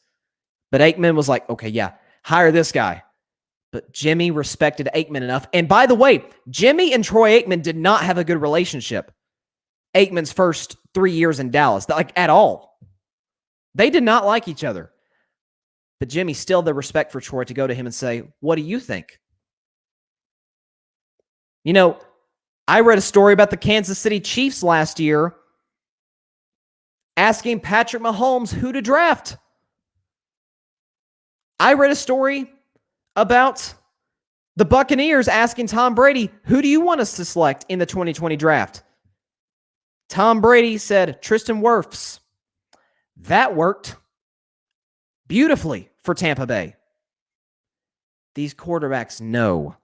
Speaker 1: But Aikman was like, okay, yeah, hire this guy. But Jimmy respected Aikman enough. And by the way, Jimmy and Troy Aikman did not have a good relationship Aikman's first 3 years in Dallas, like at all. They did not like each other. But Jimmy still had the respect for Troy to go to him and say, what do you think? I read a story about the Kansas City Chiefs last year asking Patrick Mahomes who to draft. I read a story about the Buccaneers asking Tom Brady, who do you want us to select in the 2020 draft? Tom Brady said Tristan Wirfs. That worked beautifully for Tampa Bay. These quarterbacks know.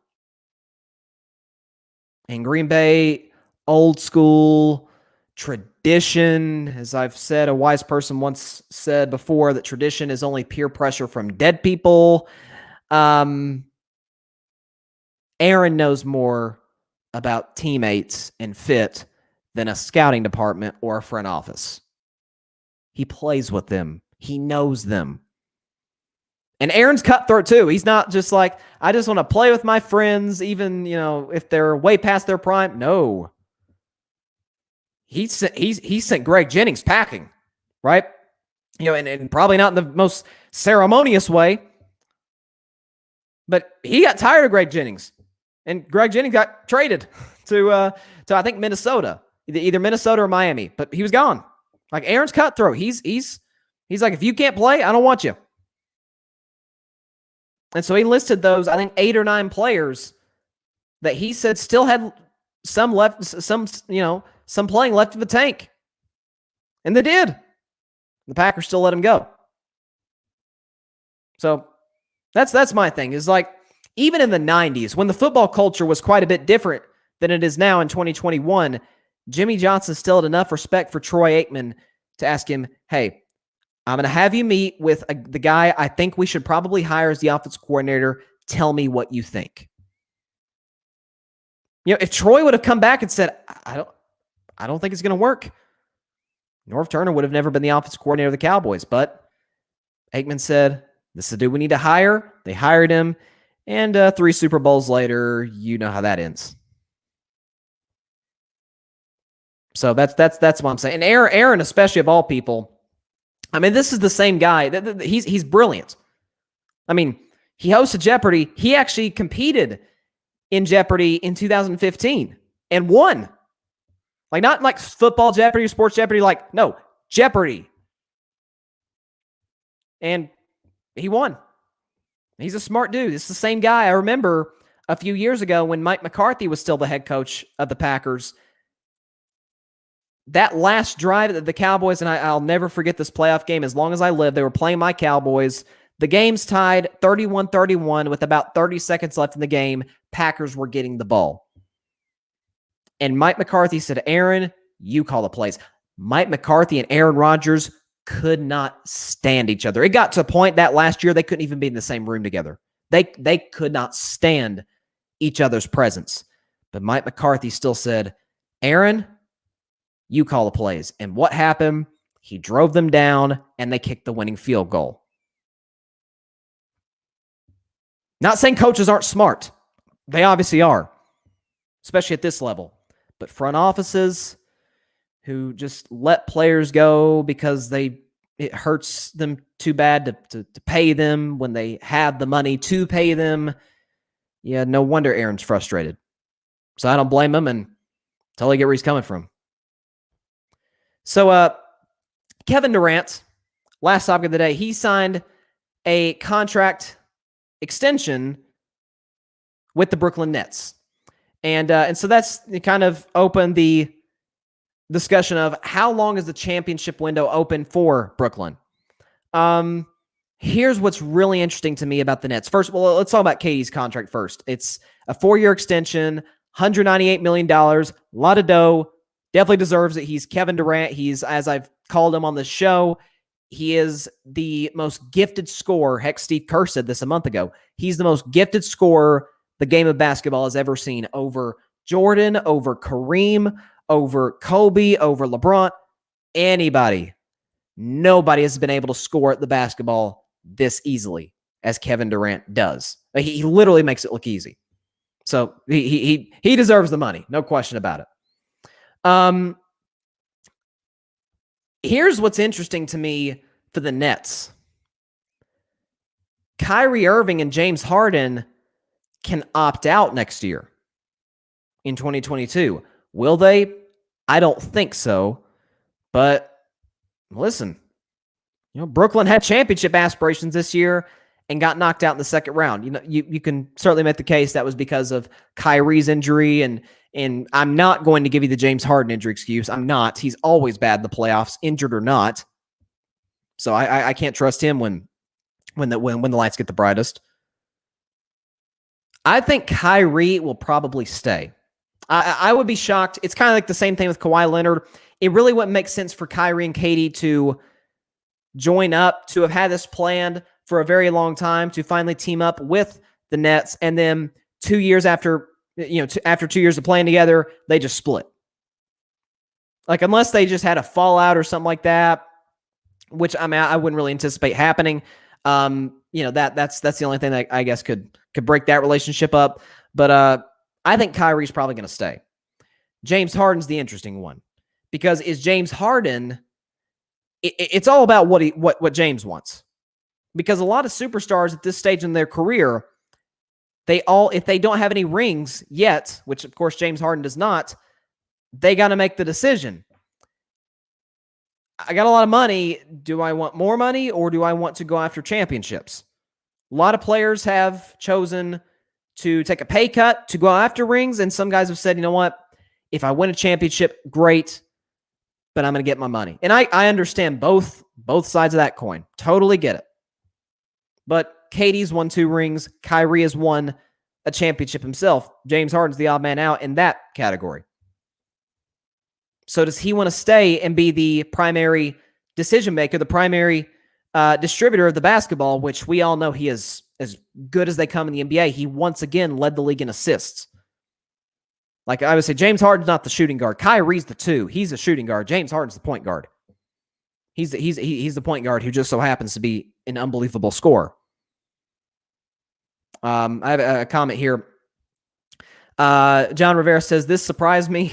Speaker 1: In Green Bay, old school tradition, as I've said, a wise person once said before that tradition is only peer pressure from dead people. Aaron knows more about teammates and fit than a scouting department or a front office. He plays with them. He knows them. And Aaron's cutthroat too. He's not just like, I just want to play with my friends, even, if they're way past their prime. No. He sent Greg Jennings packing, right? And probably not in the most ceremonious way. But he got tired of Greg Jennings. And Greg Jennings got traded to I think Minnesota. Either Minnesota or Miami. But he was gone. Like Aaron's cutthroat. He's like, if you can't play, I don't want you. And so he listed those, I think, 8 or 9 players that he said still had some left, some playing left in the tank. And they did. The Packers still let him go. So that's my thing, is like, even in the 90s, when the football culture was quite a bit different than it is now in 2021, Jimmy Johnson still had enough respect for Troy Aikman to ask him, hey, I'm going to have you meet with the guy I think we should probably hire as the offensive coordinator. Tell me what you think. If Troy would have come back and said, I don't think it's going to work, Norv Turner would have never been the offensive coordinator of the Cowboys. But Aikman said, this is the dude we need to hire. They hired him. And 3 Super Bowls later, you know how that ends. So that's what I'm saying. And Aaron, especially of all people, I mean, this is the same guy. He's brilliant. I mean, he hosted Jeopardy. He actually competed in Jeopardy in 2015 and won. Like, not like football Jeopardy or sports Jeopardy. Like, no, Jeopardy. And he won. He's a smart dude. It's the same guy. I remember a few years ago when Mike McCarthy was still the head coach of the Packers. That last drive that the Cowboys, and I'll never forget this playoff game as long as I live, they were playing my Cowboys. The game's tied 31-31 with about 30 seconds left in the game. Packers were getting the ball. And Mike McCarthy said, Aaron, you call the plays. Mike McCarthy and Aaron Rodgers could not stand each other. It got to a point that last year they couldn't even be in the same room together. They could not stand each other's presence. But Mike McCarthy still said, Aaron, you call the plays. And what happened? He drove them down, and they kicked the winning field goal. Not saying coaches aren't smart. They obviously are, especially at this level. But front offices who just let players go because it hurts them too bad to pay them when they have the money to pay them. Yeah, no wonder Aaron's frustrated. So I don't blame him, and totally get where he's coming from. So Kevin Durant, last topic of the day, he signed a contract extension with the Brooklyn Nets. And so that's kind of opened the discussion of how long is the championship window open for Brooklyn. Here's what's really interesting to me about the Nets. First, well, let's talk about KD's contract first. It's a 4-year extension, $198 million, a lot of dough, definitely deserves it. He's Kevin Durant. He's, as I've called him on the show, he is the most gifted scorer. Heck, Steve Kerr said this a month ago. He's the most gifted scorer the game of basketball has ever seen, over Jordan, over Kareem, over Kobe, over LeBron, anybody. Nobody has been able to score at the basketball this easily as Kevin Durant does. He literally makes it look easy. So he deserves the money, no question about it. Here's what's interesting to me for the Nets. Kyrie Irving and James Harden can opt out next year in 2022. Will they? I don't think so. But listen, Brooklyn had championship aspirations this year and got knocked out in the second round. You can certainly make the case that was because of Kyrie's injury, and I'm not going to give you the James Harden injury excuse. I'm not. He's always bad in the playoffs, injured or not. So I can't trust him when the lights get the brightest. I think Kyrie will probably stay. I would be shocked. It's kind of like the same thing with Kawhi Leonard. It really wouldn't make sense for Kyrie and KD to join up, to have had this planned for a very long time, to finally team up with the Nets, and then 2 years after 2 years of playing together, they just split. Like, unless they just had a fallout or something like that, which I wouldn't really anticipate happening. That's the only thing that I guess could break that relationship up. But I think Kyrie's probably going to stay. James Harden's the interesting one, because is James Harden? It's all about what James wants, because a lot of superstars at this stage in their career, if they don't have any rings yet, which of course James Harden does not, they got to make the decision. I got a lot of money. Do I want more money, or do I want to go after championships? A lot of players have chosen to take a pay cut to go after rings, and some guys have said, you know what? If I win a championship, great, but I'm going to get my money. And I understand both sides of that coin. Totally get it. But KD's won 2 rings. Kyrie has won a championship himself. James Harden's the odd man out in that category. So does he want to stay and be the primary decision maker, the primary distributor of the basketball, which we all know he is as good as they come in the NBA? He once again led the league in assists. Like I would say, James Harden's not the shooting guard. Kyrie's the 2. He's a shooting guard. James Harden's the point guard. He's the point guard who just so happens to be an unbelievable scorer. I have a comment here. John Rivera says, this surprised me.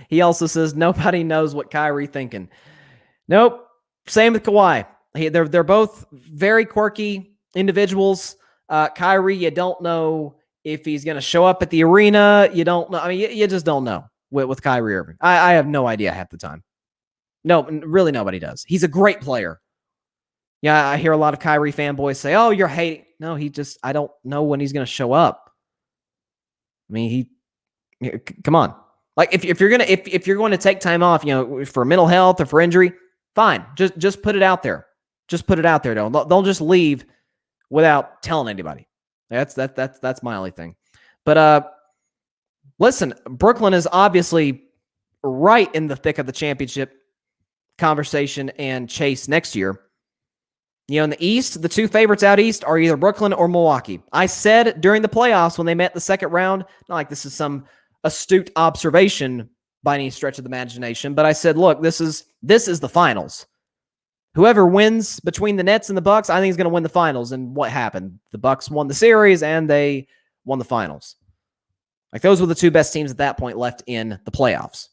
Speaker 1: He also says, nobody knows what Kyrie thinking. Nope. Same with Kawhi. They're both very quirky individuals. Kyrie, you don't know if he's going to show up at the arena. You don't know. I mean, you just don't know with Kyrie Irving. I have no idea half the time. No, really nobody does. He's a great player. Yeah, I hear a lot of Kyrie fanboys say, oh, you're hating. No, I don't know when he's going to show up. I mean, come on. Like if you're going to take time off, for mental health or for injury, fine. Just put it out there. Just put it out there. Don't just leave without telling anybody. That's my only thing. But Listen, Brooklyn is obviously right in the thick of the championship conversation and chase next year. In the East, the two favorites out East are either Brooklyn or Milwaukee. I said during the playoffs when they met the second round, not like this is some astute observation by any stretch of the imagination, but I said, look, this is the finals. Whoever wins between the Nets and the Bucks, I think is going to win the finals. And what happened? The Bucks won the series and they won the finals. Like those were the two best teams at that point left in the playoffs.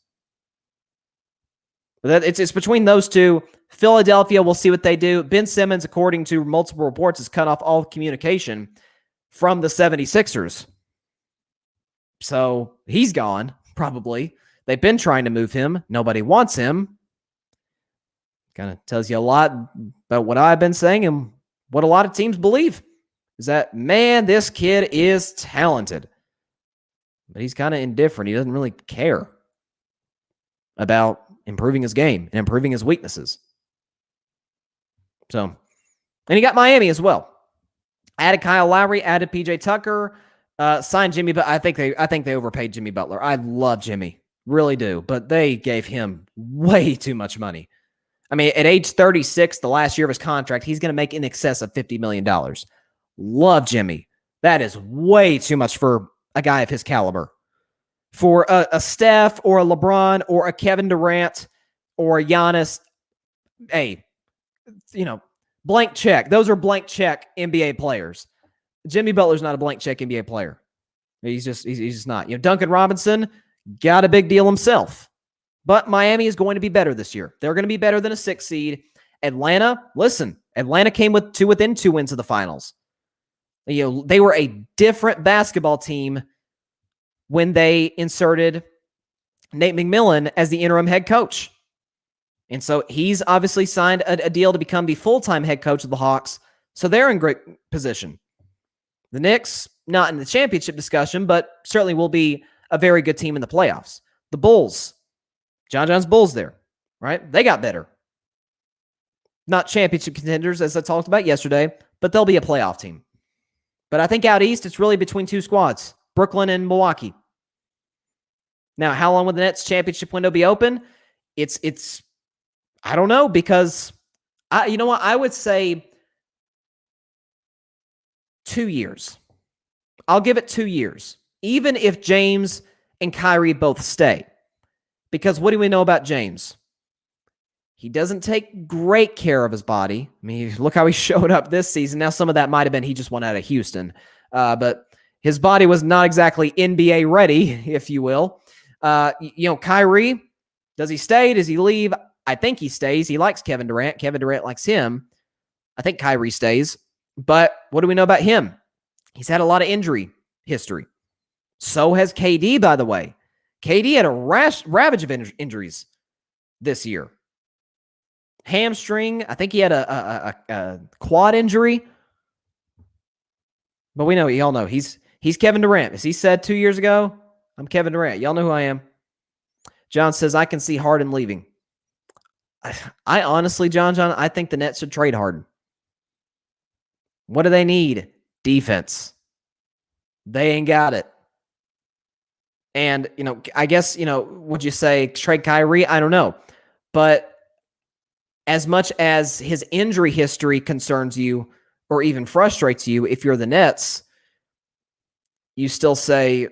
Speaker 1: But it's between those two. Philadelphia, we'll see what they do. Ben Simmons, according to multiple reports, has cut off all communication from the 76ers. So he's gone, probably. They've been trying to move him. Nobody wants him. Kind of tells you a lot about what I've been saying and what a lot of teams believe. Is that, man, this kid is talented. But he's kind of indifferent. He doesn't really care about improving his game and improving his weaknesses. So, and he got Miami as well. Added Kyle Lowry, added PJ Tucker, signed Jimmy, but I think they overpaid Jimmy Butler. I love Jimmy, really do, but they gave him way too much money. I mean, at age 36, the last year of his contract, he's going to make in excess of $50 million. Love Jimmy. That is way too much for a guy of his caliber. For a Steph or a LeBron or a Kevin Durant or a Giannis, hey, blank check. Those are blank check NBA players. Jimmy Butler's not a blank check NBA player. He's just not. Duncan Robinson got a big deal himself. But Miami is going to be better this year. They're going to be better than a 6 seed. Atlanta came within 2 wins of the finals. They were a different basketball team when they inserted Nate McMillan as the interim head coach. And so he's obviously signed a deal to become the full-time head coach of the Hawks. So they're in great position. The Knicks, not in the championship discussion, but certainly will be a very good team in the playoffs. The Bulls, John John's Bulls there, right? They got better. Not championship contenders, as I talked about yesterday, but they'll be a playoff team. But I think out East, it's really between two squads, Brooklyn and Milwaukee. Now, how long will the Nets championship window be open? It's I don't know, because I would say 2 years. I'll give it 2 years, even if James and Kyrie both stay. Because what do we know about James? He doesn't take great care of his body. I mean, look how he showed up this season. Now, some of that might have been he just went out of Houston. But his body was not exactly NBA ready, if you will. Kyrie, does he stay? Does he leave? I think he stays. He likes Kevin Durant. Kevin Durant likes him. I think Kyrie stays. But what do we know about him? He's had a lot of injury history. So has KD, by the way. KD had a ravage of injuries this year. Hamstring. I think he had a quad injury. But we know, y'all know, he's Kevin Durant. As he said 2 years ago, I'm Kevin Durant. Y'all know who I am. John says, I can see Harden leaving. I honestly, John, I think the Nets should trade Harden. What do they need? Defense. They ain't got it. And, I guess, would you say trade Kyrie? I don't know. But as much as his injury history concerns you or even frustrates you, if you're the Nets, you still say,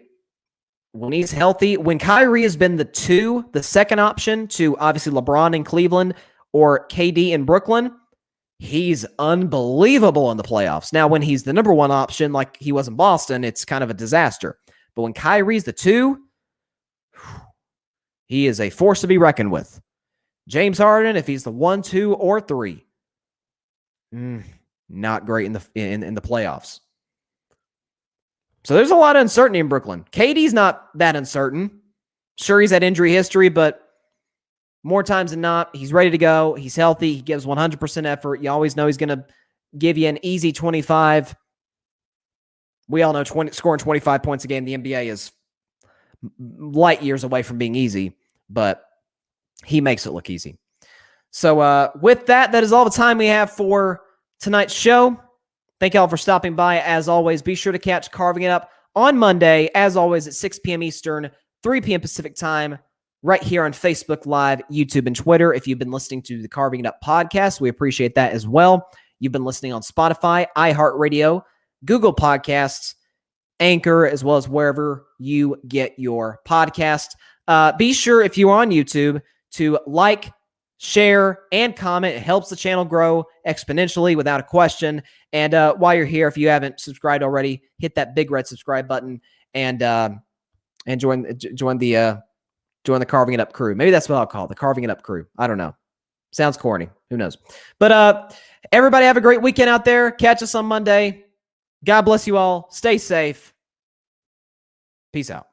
Speaker 1: when he's healthy, when Kyrie has been the second option to obviously LeBron in Cleveland or KD in Brooklyn, he's unbelievable in the playoffs. Now, when he's the number one option, like he was in Boston, it's kind of a disaster. But when Kyrie's the 2, he is a force to be reckoned with. James Harden, if he's the 1, 2, or 3, not great in the playoffs. So there's a lot of uncertainty in Brooklyn. KD's not that uncertain. Sure, he's had injury history, but more times than not, he's ready to go. He's healthy. He gives 100% effort. You always know he's going to give you an easy 25. We all know scoring 25 points a game in the NBA is light years away from being easy, but he makes it look easy. So with that is all the time we have for tonight's show. Thank you all for stopping by. As always, be sure to catch Carving It Up on Monday, as always, at 6 p.m. Eastern, 3 p.m. Pacific time, right here on Facebook Live, YouTube, and Twitter. If you've been listening to the Carving It Up podcast, we appreciate that as well. You've been listening on Spotify, iHeartRadio, Google Podcasts, Anchor, as well as wherever you get your podcast. Be sure, if you're on YouTube, to like, share, and comment. It helps the channel grow exponentially without a question. And while you're here, if you haven't subscribed already, hit that big red subscribe button and join the Carving It Up crew. Maybe that's what I'll call it, the Carving It Up crew. I don't know. Sounds corny. Who knows? But everybody have a great weekend out there. Catch us on Monday. God bless you all. Stay safe. Peace out.